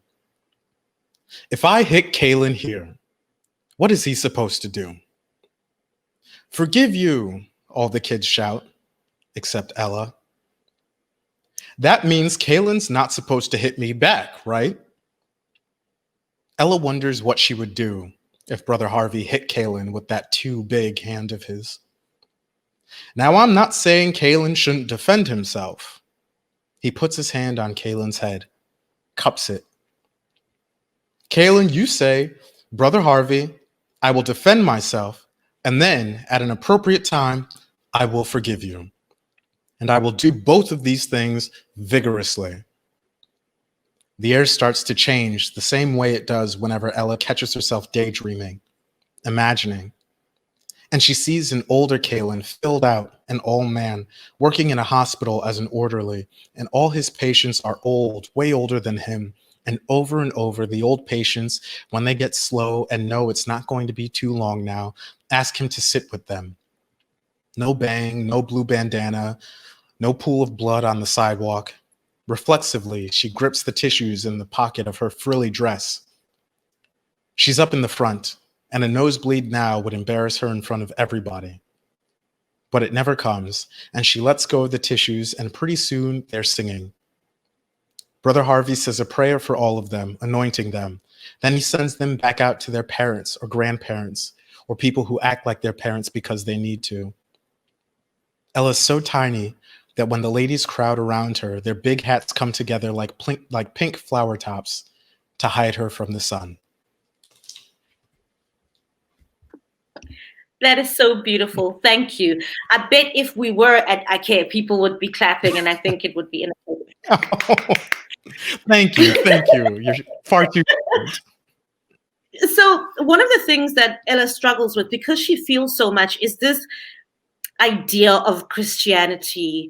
"If I hit Kalen here, what is he supposed to do?" "Forgive you," all the kids shout, except Ella. "That means Kalen's not supposed to hit me back, right?" Ella wonders what she would do if Brother Harvey hit Kalen with that too big hand of his. "Now, I'm not saying Kalen shouldn't defend himself." He puts his hand on Kalen's head, cups it. "Kalen, you say, 'Brother Harvey, I will defend myself, and then at an appropriate time, I will forgive you. And I will do both of these things vigorously.'" The air starts to change the same way it does whenever Ella catches herself daydreaming, imagining. And she sees an older Kalen filled out, an all man, working in a hospital as an orderly, and all his patients are old, way older than him. And over, the old patients, when they get slow and know it's not going to be too long now, ask him to sit with them. No bang, no blue bandana, no pool of blood on the sidewalk. Reflexively, she grips the tissues in the pocket of her frilly dress. She's up in the front, and a nosebleed now would embarrass her in front of everybody. But it never comes, and she lets go of the tissues, and pretty soon they're singing. Brother Harvey says a prayer for all of them, anointing them. Then he sends them back out to their parents or grandparents, or people who act like their parents because they need to. Ella's so tiny that when the ladies crowd around her, their big hats come together like pink flower tops to hide her from the sun. That is so beautiful. Thank you. I bet if we were at IKEA, people would be clapping, and I think it would be inappropriate. Oh, thank you. You're far too kind. So one of the things that Ella struggles with, because she feels so much, is this idea of Christianity,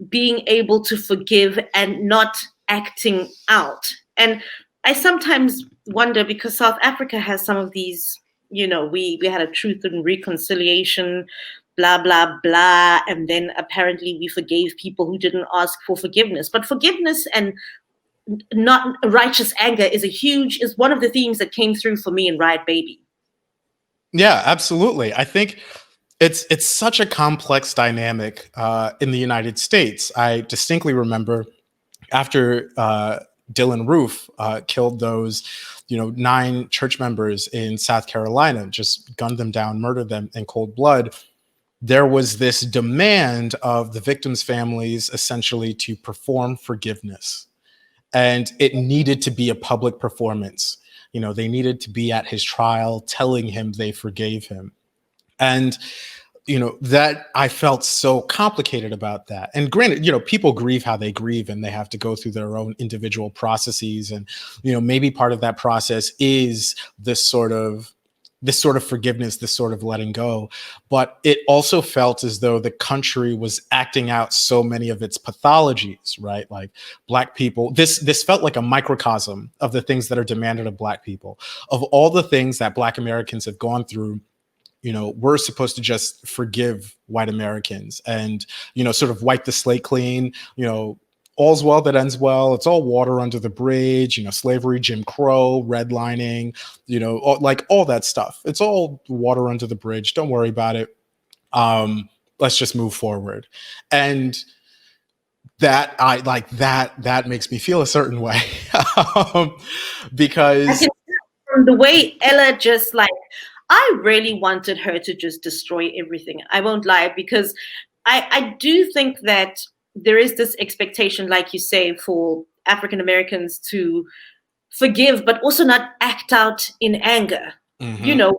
being able to forgive and not acting out. And I sometimes wonder, because South Africa has some of these, we had a truth and reconciliation, blah, blah, blah. And then apparently we forgave people who didn't ask for forgiveness. But forgiveness and not righteous anger is one of the themes that came through for me in Riot Baby. Yeah, absolutely. I think it's such a complex dynamic in the United States. I distinctly remember after Dylan Roof killed those, 9 church members in South Carolina, just gunned them down, murdered them in cold blood. There was this demand of the victims' families essentially to perform forgiveness. And it needed to be a public performance. They needed to be at his trial telling him they forgave him. And, that I felt so complicated about that. And granted, people grieve how they grieve and they have to go through their own individual processes. And, maybe part of that process is this sort of this sort of forgiveness, this sort of letting go. But it also felt as though the country was acting out so many of its pathologies, right? Like Black people, this felt like a microcosm of the things that are demanded of Black people, of all the things that Black Americans have gone through. We're supposed to just forgive white Americans and, sort of wipe the slate clean, all's well that ends well. It's all water under the bridge, slavery, Jim Crow, redlining, like all that stuff. It's all water under the bridge. Don't worry about it. Let's just move forward. And that makes me feel a certain way. Because I can tell from the way Ella just like, I really wanted her to just destroy everything. I won't lie, because I do think that there is this expectation, like you say, for African Americans to forgive, but also not act out in anger. Mhm.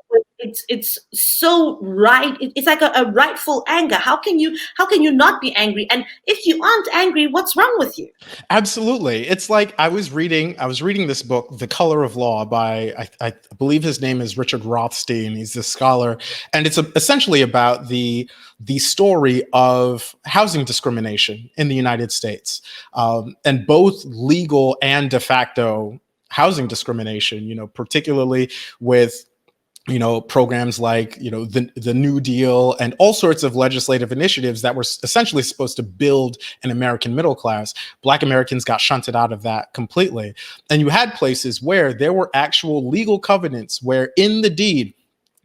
It's so right. It's like a rightful anger. How can you not be angry? And if you aren't angry, what's wrong with you? Absolutely. It's like I was reading this book, The Color of Law, by I believe his name is Richard Rothstein. He's this scholar, and it's essentially about the story of housing discrimination in the United States, and both legal and de facto housing discrimination. Particularly with programs like, the New Deal and all sorts of legislative initiatives that were essentially supposed to build an American middle class. Black Americans got shunted out of that completely. And you had places where there were actual legal covenants where in the deed,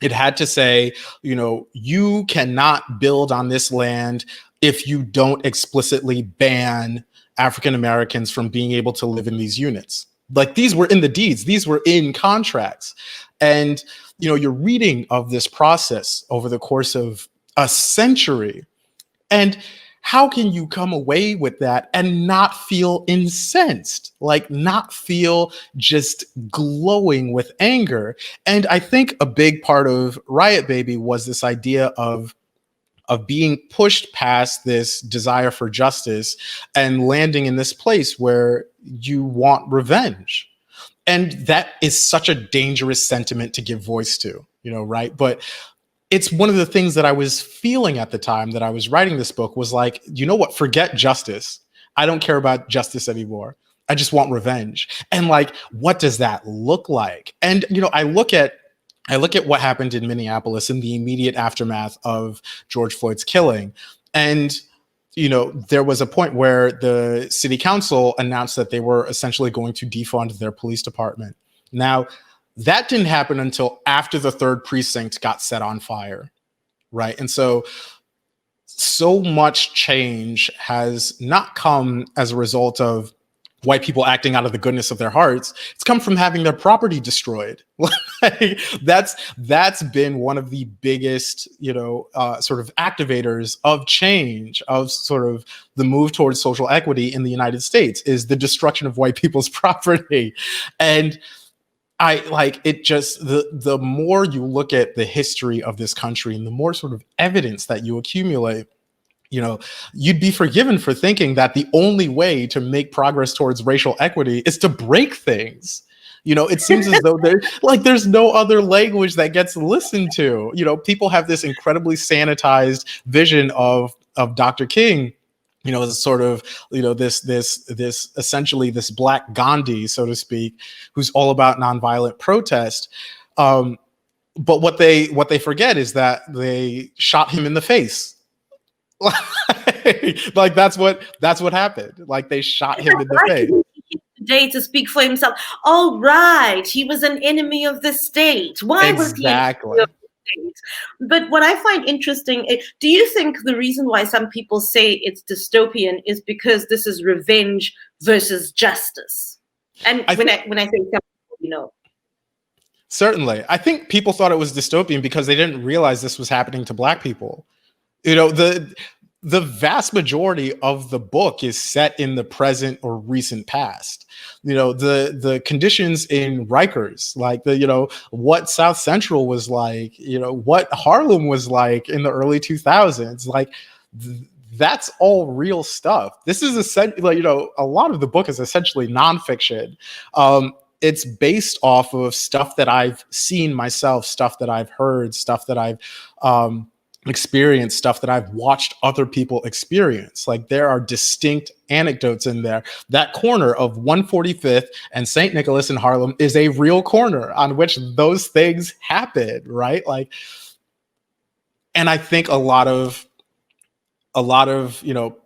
it had to say, you cannot build on this land if you don't explicitly ban African Americans from being able to live in these units. Like these were in the deeds, these were in contracts. And you're reading of this process over the course of a century. And how can you come away with that and not feel incensed, like not feel just glowing with anger? And I think a big part of Riot Baby was this idea of being pushed past this desire for justice and landing in this place where you want revenge. And that is such a dangerous sentiment to give voice to, right? But it's one of the things that I was feeling at the time that I was writing this book was like, you know what? Forget justice. I don't care about justice anymore. I just want revenge. And like, what does that look like? And, I look at what happened in Minneapolis in the immediate aftermath of George Floyd's killing. And there was a point where the city council announced that they were essentially going to defund their police department. Now, that didn't happen until after the 3rd precinct got set on fire, right? And so much change has not come as a result of white people acting out of the goodness of their hearts. It's come from having their property destroyed. Like, that's been one of the biggest, sort of activators of change, of sort of the move towards social equity in the United States, is the destruction of white people's property. And I like it. Just the more you look at the history of this country and the more sort of evidence that you accumulate, you'd be forgiven for thinking that the only way to make progress towards racial equity is to break things. It seems as though there's no other language that gets listened to. People have this incredibly sanitized vision of Dr. King, as sort of, this essentially this Black Gandhi, so to speak, who's all about nonviolent protest. But what they forget is that they shot him in the face. Like that's what happened. Like they shot him in the face. Today to speak for himself. Oh, right. He was an enemy of the state. Why was he an enemy of the state? But what I find interesting, do you think the reason why some people say it's dystopian is because this is revenge versus justice? And when I say some, Certainly. I think people thought it was dystopian because they didn't realize this was happening to Black people. The vast majority of the book is set in the present or recent past. The conditions in Rikers, like what South Central was like, what Harlem was like in the early 2000s, like that's all real stuff. This is essentially, a lot of the book is essentially nonfiction. it's based off of stuff that I've seen myself, stuff that I've heard, stuff that I've experienced, stuff that I've watched other people experience. Like, there are distinct anecdotes in there. That corner of 145th and St. Nicholas in Harlem is a real corner on which those things happen, right? Like, and I think a lot of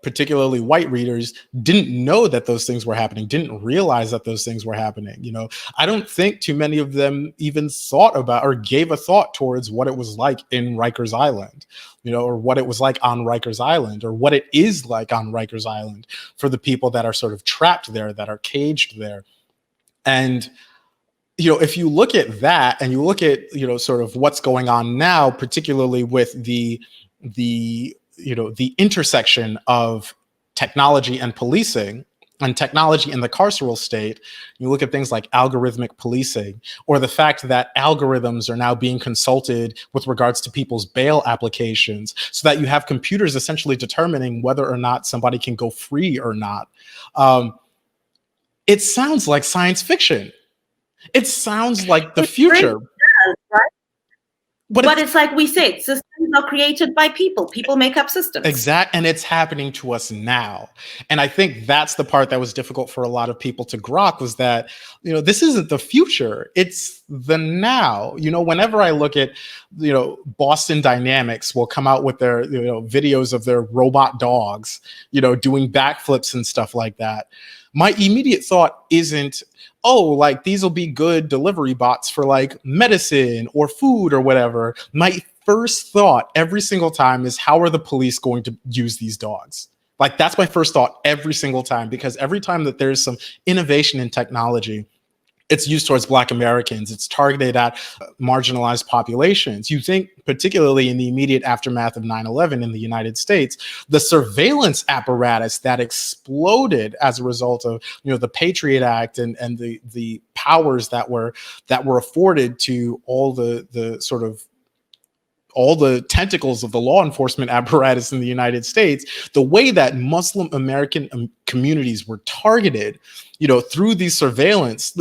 particularly white readers didn't know that those things were happening, didn't realize that those things were happening. I don't think too many of them even thought about or gave a thought towards what it was like in Rikers Island, or what it was like on Rikers Island, or what it is like on Rikers Island for the people that are sort of trapped there, that are caged there. And if you look at that and you look at sort of what's going on now, particularly with the intersection of technology and policing, and technology in the carceral state, you look at things like algorithmic policing, or the fact that algorithms are now being consulted with regards to people's bail applications, so that you have computers essentially determining whether or not somebody can go free or not. It sounds like science fiction. It sounds like the future. Does, right? But it's like we said, systems are created by people. People make up systems. Exactly. And it's happening to us now. And I think that's the part that was difficult for a lot of people to grok, was that, this isn't the future. It's the now. Whenever I look at, Boston Dynamics will come out with their, videos of their robot dogs, doing backflips and stuff like that. My immediate thought isn't, oh, like, these will be good delivery bots for like medicine or food or whatever. My first thought every single time is, how are the police going to use these dogs? Like, that's my first thought every single time, because every time that there's some innovation in technology, it's used towards Black Americans. It's targeted at marginalized populations. You think, particularly in the immediate aftermath of 9/11 in the United States, the surveillance apparatus that exploded as a result of the Patriot Act and the powers that were afforded to all the sort of all the tentacles of the law enforcement apparatus in the United States, the way that Muslim American communities were targeted, through these surveillance,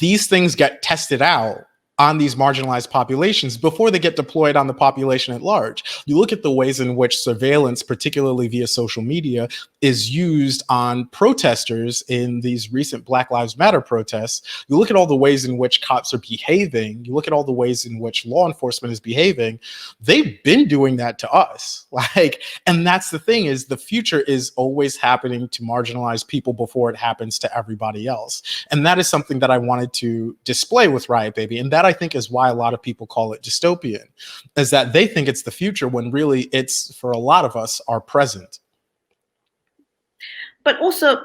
these things get tested out on these marginalized populations before they get deployed on the population at large. You look at the ways in which surveillance, particularly via social media, is used on protesters in these recent Black Lives Matter protests. You look at all the ways in which cops are behaving. You look at all the ways in which law enforcement is behaving. They've been doing that to us. And that's the thing, is the future is always happening to marginalized people before it happens to everybody else. And that is something that I wanted to display with Riot Baby. And that, I think, is why a lot of people call it dystopian, is that they think it's the future when really it's, for a lot of us, our present. But also,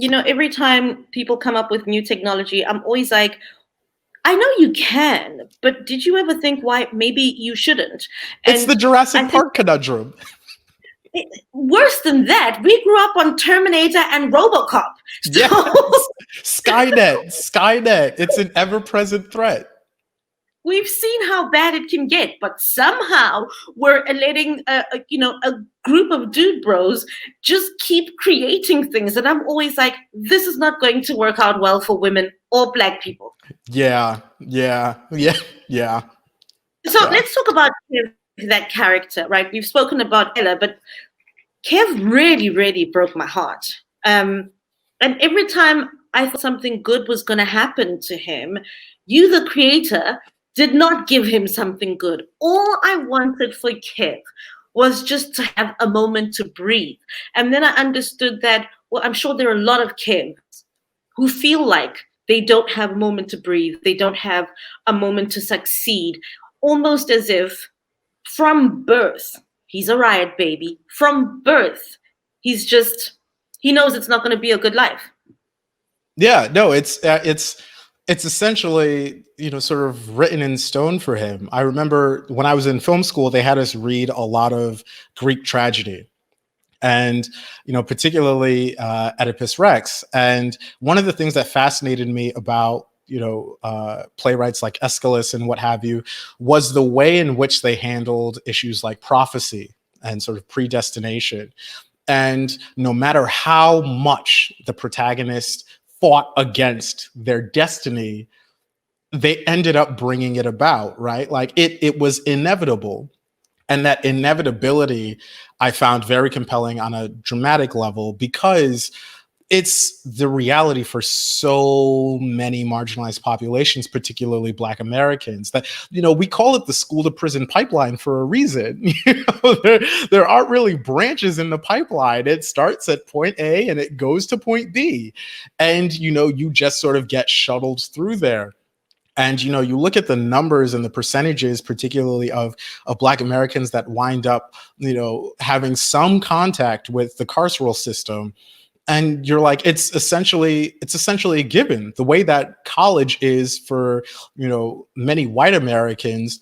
every time people come up with new technology, I'm always like, I know you can, but did you ever think why maybe you shouldn't? It's the Jurassic Park conundrum. Worse than that, we grew up on Terminator and RoboCop. So yes. Skynet. It's an ever-present threat. We've seen how bad it can get, but somehow we're letting a group of dude bros just keep creating things, and I'm always like, this is not going to work out well for women or Black people. Yeah. So let's talk about that character, right? We've spoken about Ella, but Kev really, really broke my heart. And every time I thought something good was going to happen to him, you, the creator, did not give him something good. All I wanted for Kev was just to have a moment to breathe. And then I understood that, well, I'm sure there are a lot of Kevs who feel like they don't have a moment to breathe. They don't have a moment to succeed. Almost as if from birth, he's a Riot Baby. From birth, he knows it's not going to be a good life. Yeah, no, it's essentially, sort of written in stone for him. I remember when I was in film school, they had us read a lot of Greek tragedy, and, particularly Oedipus Rex. And one of the things that fascinated me about, playwrights like Aeschylus and what have you, was the way in which they handled issues like prophecy and sort of predestination. And no matter how much the protagonist fought against their destiny, they ended up bringing it about, right? Like it was inevitable. And that inevitability I found very compelling on a dramatic level, because it's the reality for so many marginalized populations, particularly Black Americans, that, we call it the school to prison pipeline for a reason. There aren't really branches in the pipeline. It starts at point A and it goes to point B. And, you just sort of get shuttled through there. And, you look at the numbers and the percentages, particularly of Black Americans that wind up, having some contact with the carceral system. And you're like, it's essentially a given. The way that college is for, many white Americans,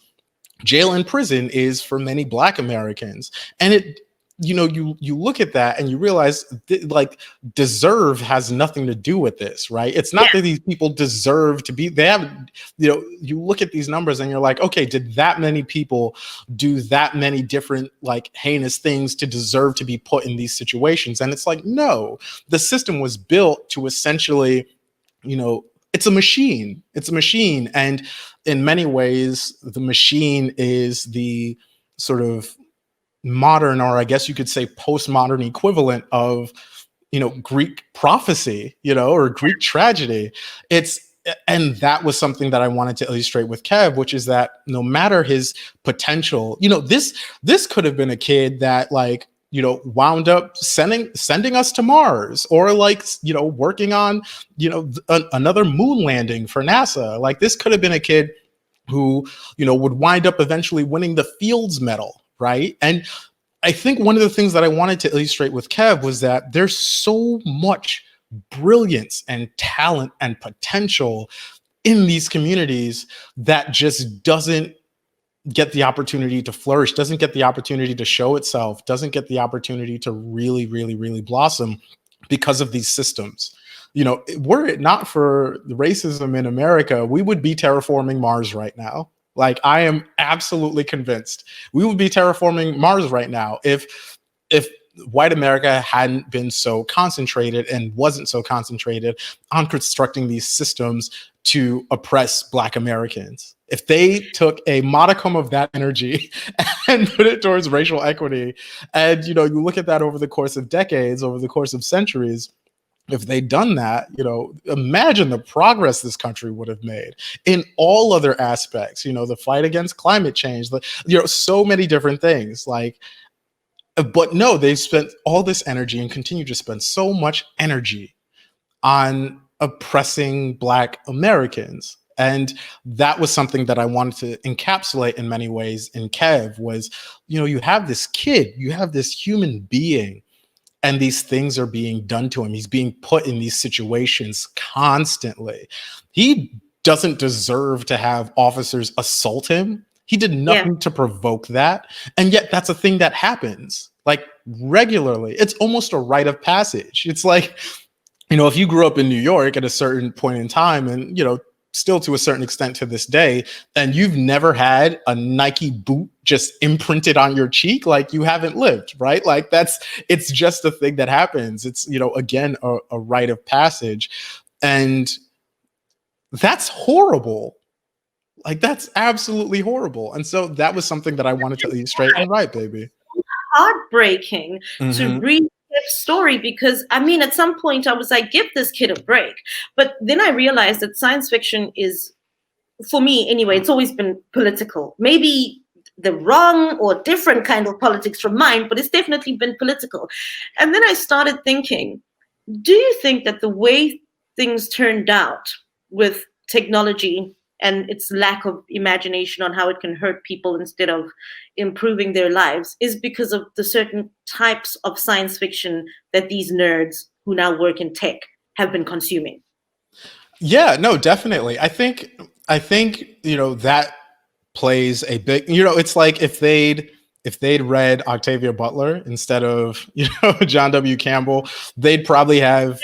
jail and prison is for many Black Americans. And it, you look at that and you realize deserve has nothing to do with this, right? It's not that these people deserve to be, they have, you look at these numbers and you're like, okay, did that many people do that many different heinous things to deserve to be put in these situations? And it's like, no, the system was built to essentially, it's a machine. It's a machine. And in many ways, the machine is the sort of modern, or I guess you could say postmodern equivalent of, Greek prophecy, or Greek tragedy. And that was something that I wanted to illustrate with Kev, which is that no matter his potential, this could have been a kid that wound up sending us to Mars, or working on, another moon landing for NASA. This could have been a kid who, would wind up eventually winning the Fields Medal, right? And I think one of the things that I wanted to illustrate with Kev was that there's so much brilliance and talent and potential in these communities that just doesn't get the opportunity to flourish, doesn't get the opportunity to show itself, doesn't get the opportunity to really, really, really blossom because of these systems. Were it not for the racism in America, we would be terraforming Mars right now. I am absolutely convinced we would be terraforming Mars right now if white America hadn't been so concentrated and wasn't so concentrated on constructing these systems to oppress Black Americans. If they took a modicum of that energy and put it towards racial equity, and you look at that over the course of decades, over the course of centuries, if they'd done that, imagine the progress this country would have made in all other aspects, the fight against climate change, so many different things. But no, they've spent all this energy and continue to spend so much energy on oppressing Black Americans. And that was something that I wanted to encapsulate in many ways in Kev was, you have this kid, you have this human being, and these things are being done to him. He's being put in these situations constantly. He doesn't deserve to have officers assault him. He did nothing to provoke that. And yet that's a thing that happens regularly. It's almost a rite of passage. It's if you grew up in New York at a certain point in time and, still to a certain extent to this day, and you've never had a Nike boot just imprinted on your cheek, you haven't lived, right? It's just a thing that happens. It's, again, a rite of passage. And that's horrible. That's absolutely horrible. And so that was something that I wanted to illustrate in Riot Baby. Heartbreaking to read Kev's story, because at some point I was like, give this kid a break. But then I realized that science fiction is, for me anyway, it's always been political. Maybe the wrong or different kind of politics from mine, but it's definitely been political. And then I started thinking, do you think that the way things turned out with technology and its lack of imagination on how it can hurt people instead of improving their lives is because of the certain types of science fiction that these nerds who now work in tech have been consuming? Yeah, no, definitely. I think, that plays a big, it's like if they'd read Octavia Butler instead of, John W. Campbell, they'd probably have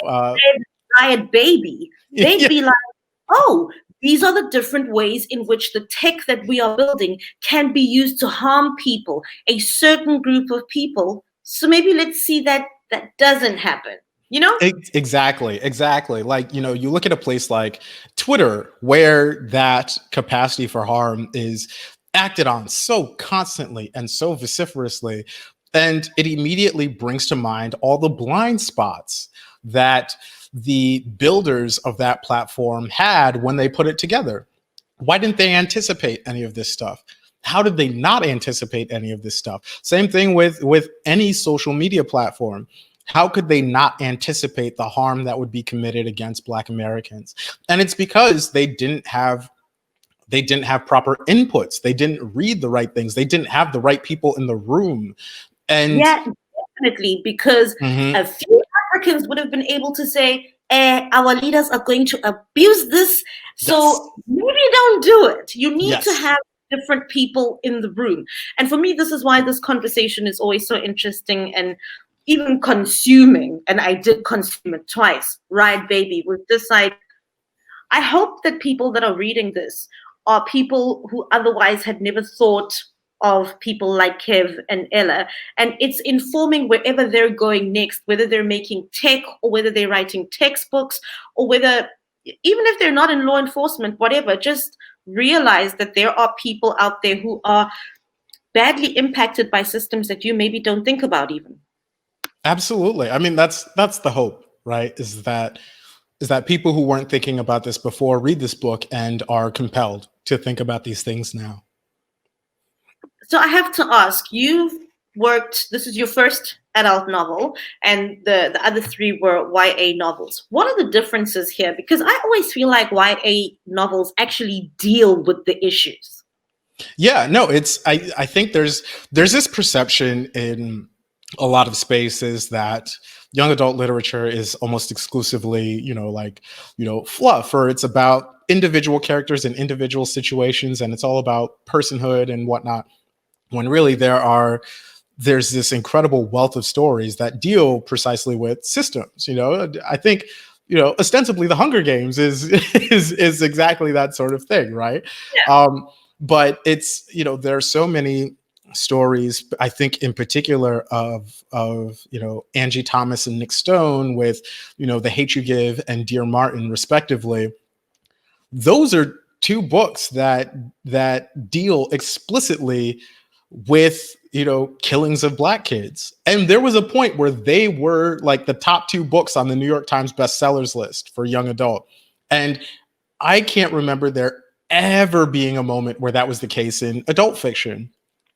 Riot Baby. They'd be like, oh, these are the different ways in which the tech that we are building can be used to harm people, a certain group of people. So maybe let's see that that doesn't happen. you know? Exactly. Like, you look at a place like Twitter, where that capacity for harm is acted on so constantly and so vociferously. And it immediately brings to mind all the blind spots that the builders of that platform had when they put it together. Why didn't they anticipate any of this stuff? How did they not anticipate any of this stuff? Same thing with any social media platform. How could they not anticipate the harm that would be committed against Black Americans? And it's because they didn't have proper inputs. They didn't read the right things. They didn't have the right people in the room. And Yeah, definitely, because Mhm. a few Africans would have been able to say, our leaders are going to abuse this, Yes, so maybe don't do it. You need to yes, have different people in the room. And for me, this is why this conversation is always so interesting and even consuming. And I did consume it twice. Riot Baby was just like, I hope that people that are reading this are people who otherwise had never thought of people like Kev and Ella. And it's informing wherever they're going next, whether they're making tech or whether they're writing textbooks or whether, even if they're not in law enforcement, whatever, just realize that there are people out there who are badly impacted by systems that you maybe don't think about even. absolutely. I mean, that's the hope, right? Is that people who weren't thinking about this before read this book and are compelled to think about these things now. So I have to ask, you've worked, this is your first adult novel, and the other three were YA novels. What are the differences here? Because I always feel like YA novels actually deal with the issues. Yeah, no, I think there's this perception in a lot of spaces that young adult literature is almost exclusively, fluff, or it's about individual characters and individual situations, and it's all about personhood and whatnot. When really there's this incredible wealth of stories that deal precisely with systems. I think, ostensibly the Hunger Games is is exactly that sort of thing, right? But it's, there are so many stories, I think in particular of Angie Thomas and Nick Stone with The Hate You Give and Dear Martin respectively. Those are two books that deal explicitly with killings of Black kids, and there was a point where they were like the top two books on the New York Times bestsellers list for young adult. And I can't remember there ever being a moment where that was the case in adult fiction,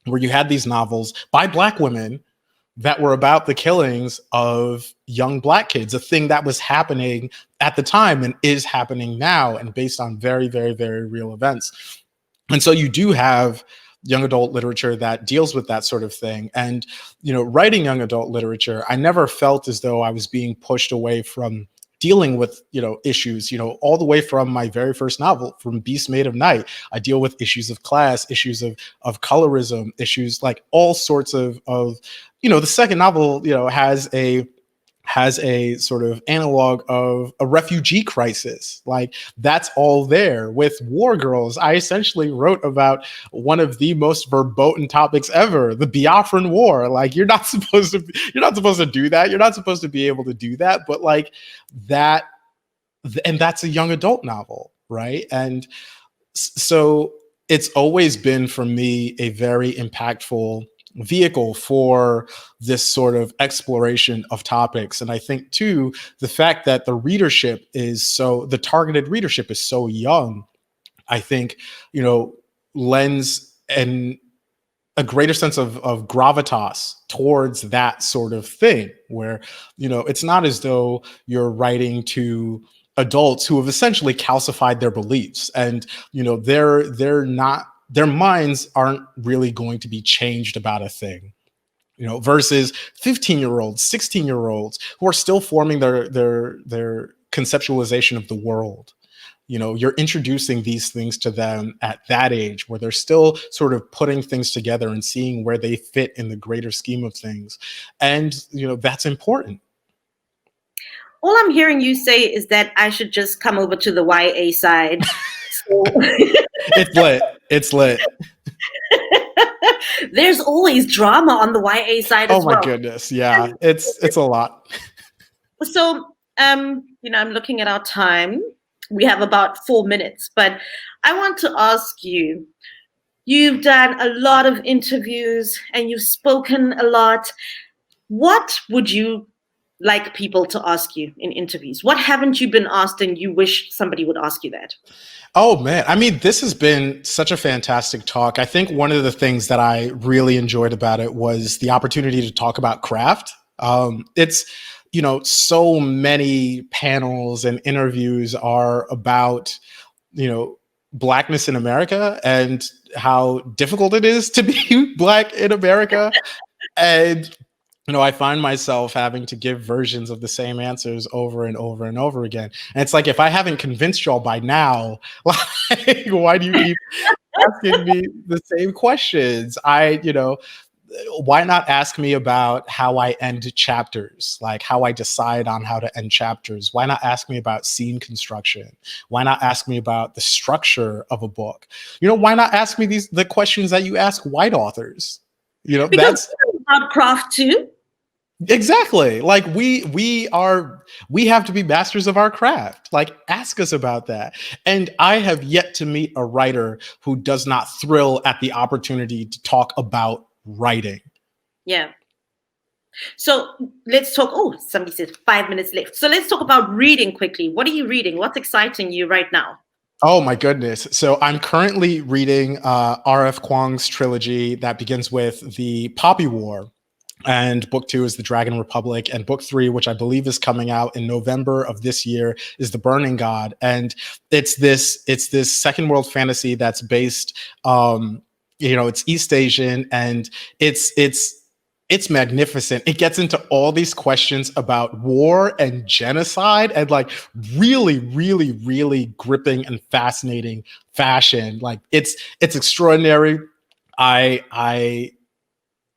where you had these novels by Black women that were about the killings of young Black kids, a thing that was happening at the time and is happening now, and based on very, very, very real events. And so you do have young adult literature that deals with that sort of thing. And, writing young adult literature, I never felt as though I was being pushed away from dealing with, issues, all the way from my very first novel, from Beast Made of Night. I deal with issues of class, issues of colorism, issues like all sorts of the second novel, has a sort of analog of a refugee crisis. Like, that's all there. With War Girls, I essentially wrote about one of the most verboten topics ever, the Biafran War. Like, you're not supposed to do that. You're not supposed to be able to do that. But like that, and that's a young adult novel, right? And so it's always been for me a very impactful vehicle for this sort of exploration of topics. And I think too, the fact that the targeted readership is so young, I think, lends a greater sense of gravitas towards that sort of thing, where, it's not as though you're writing to adults who have essentially calcified their beliefs, and, their minds aren't really going to be changed about a thing, versus 15-year-olds, 16-year-olds who are still forming their conceptualization of the world. You're introducing these things to them at that age, where they're still sort of putting things together and seeing where they fit in the greater scheme of things. And, that's important. All I'm hearing you say is that I should just come over to the YA side. So It's lit. there's always drama on the YA side Oh as my well. goodness. Yeah. It's a lot. So, I'm looking at our time. We have about 4 minutes, but I want to ask you, you've done a lot of interviews and you've spoken a lot. What would you like people to ask you in interviews? What haven't you been asked and you wish somebody would ask you that? Oh man, I mean, this has been such a fantastic talk. I think one of the things that I really enjoyed about it was the opportunity to talk about craft. It's, so many panels and interviews are about, Blackness in America and how difficult it is to be Black in America. And I find myself having to give versions of the same answers over and over and over again. And it's like, if I haven't convinced y'all by now, like, why do you keep asking me the same questions? Why not ask me about how I end chapters, like how I decide on how to end chapters? Why not ask me about scene construction? Why not ask me about the structure of a book? Why not ask me the questions that you ask white authors? Because That's it's about craft too. exactly, like we have to be masters of our craft. Like, ask us about that. And I have yet to meet a writer who does not thrill at the opportunity to talk about writing. Yeah. So let's talk. Oh, somebody says 5 minutes left. So let's talk about reading quickly. What are you reading? What's exciting you right now? Oh my goodness. So I'm currently reading R.F. Kuang's trilogy that begins with the Poppy War. And book 2 is The Dragon Republic. And book 3, which I believe is coming out in November of this year, is The Burning God. And it's this second world fantasy that's based, it's East Asian, and it's magnificent. It gets into all these questions about war and genocide and like really, really, really gripping and fascinating fashion. Like, it's extraordinary.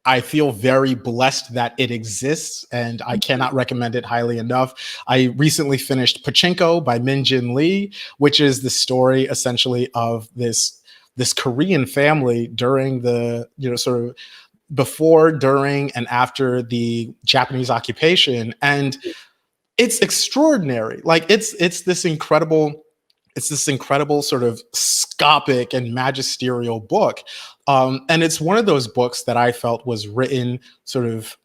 I feel very blessed that it exists, and I cannot recommend it highly enough. I recently finished Pachinko by Min Jin Lee, which is the story essentially of this Korean family during the, sort of before, during, and after the Japanese occupation. And it's extraordinary. Like, it's this incredible sort of scopic and magisterial book. And it's one of those books that I felt was written sort of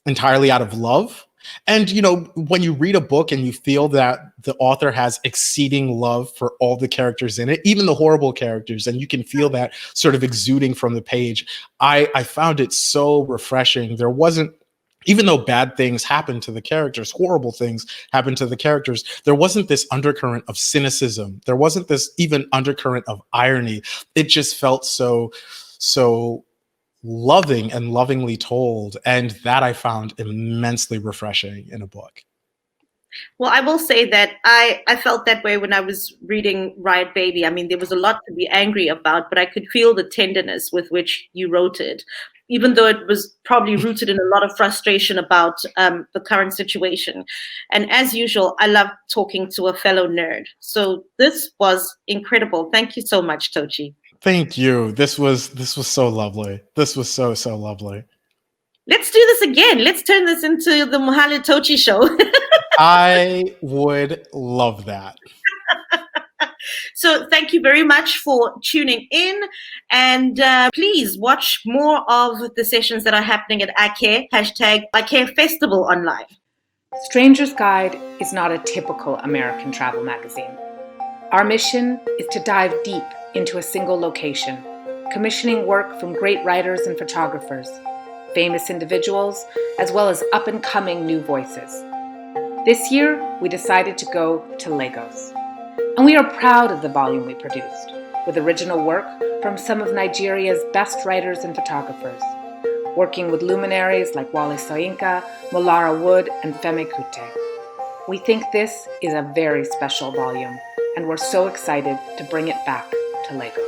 entirely out of love. And, when you read a book and you feel that the author has exceeding love for all the characters in it, even the horrible characters, and you can feel that sort of exuding from the page, I found it so refreshing. There wasn't, even though bad things happen to the characters, horrible things happen to the characters, there wasn't this undercurrent of cynicism. There wasn't this even undercurrent of irony. It just felt so loving and lovingly told. And that I found immensely refreshing in a book. Well, I will say that I felt that way when I was reading Riot Baby. I mean, there was a lot to be angry about, but I could feel the tenderness with which you wrote it, even though it was probably rooted in a lot of frustration about the current situation. And as usual, I love talking to a fellow nerd. So this was incredible. Thank you so much, Tochi. Thank you. This was so lovely. This was so lovely. Let's do this again. Let's turn this into the Mohale Tochi show. I would love that. So thank you very much for tuning in, and please watch more of the sessions that are happening at ICARE, #ICARE Festival online. Stranger's Guide is not a typical American travel magazine. Our mission is to dive deep into a single location, commissioning work from great writers and photographers, famous individuals, as well as up-and-coming new voices. This year, we decided to go to Lagos. And we are proud of the volume we produced, with original work from some of Nigeria's best writers and photographers, working with luminaries like Wale Soyinka, Molara Wood, and Femi Kuti. We think this is a very special volume, and we're so excited to bring it back to Lagos.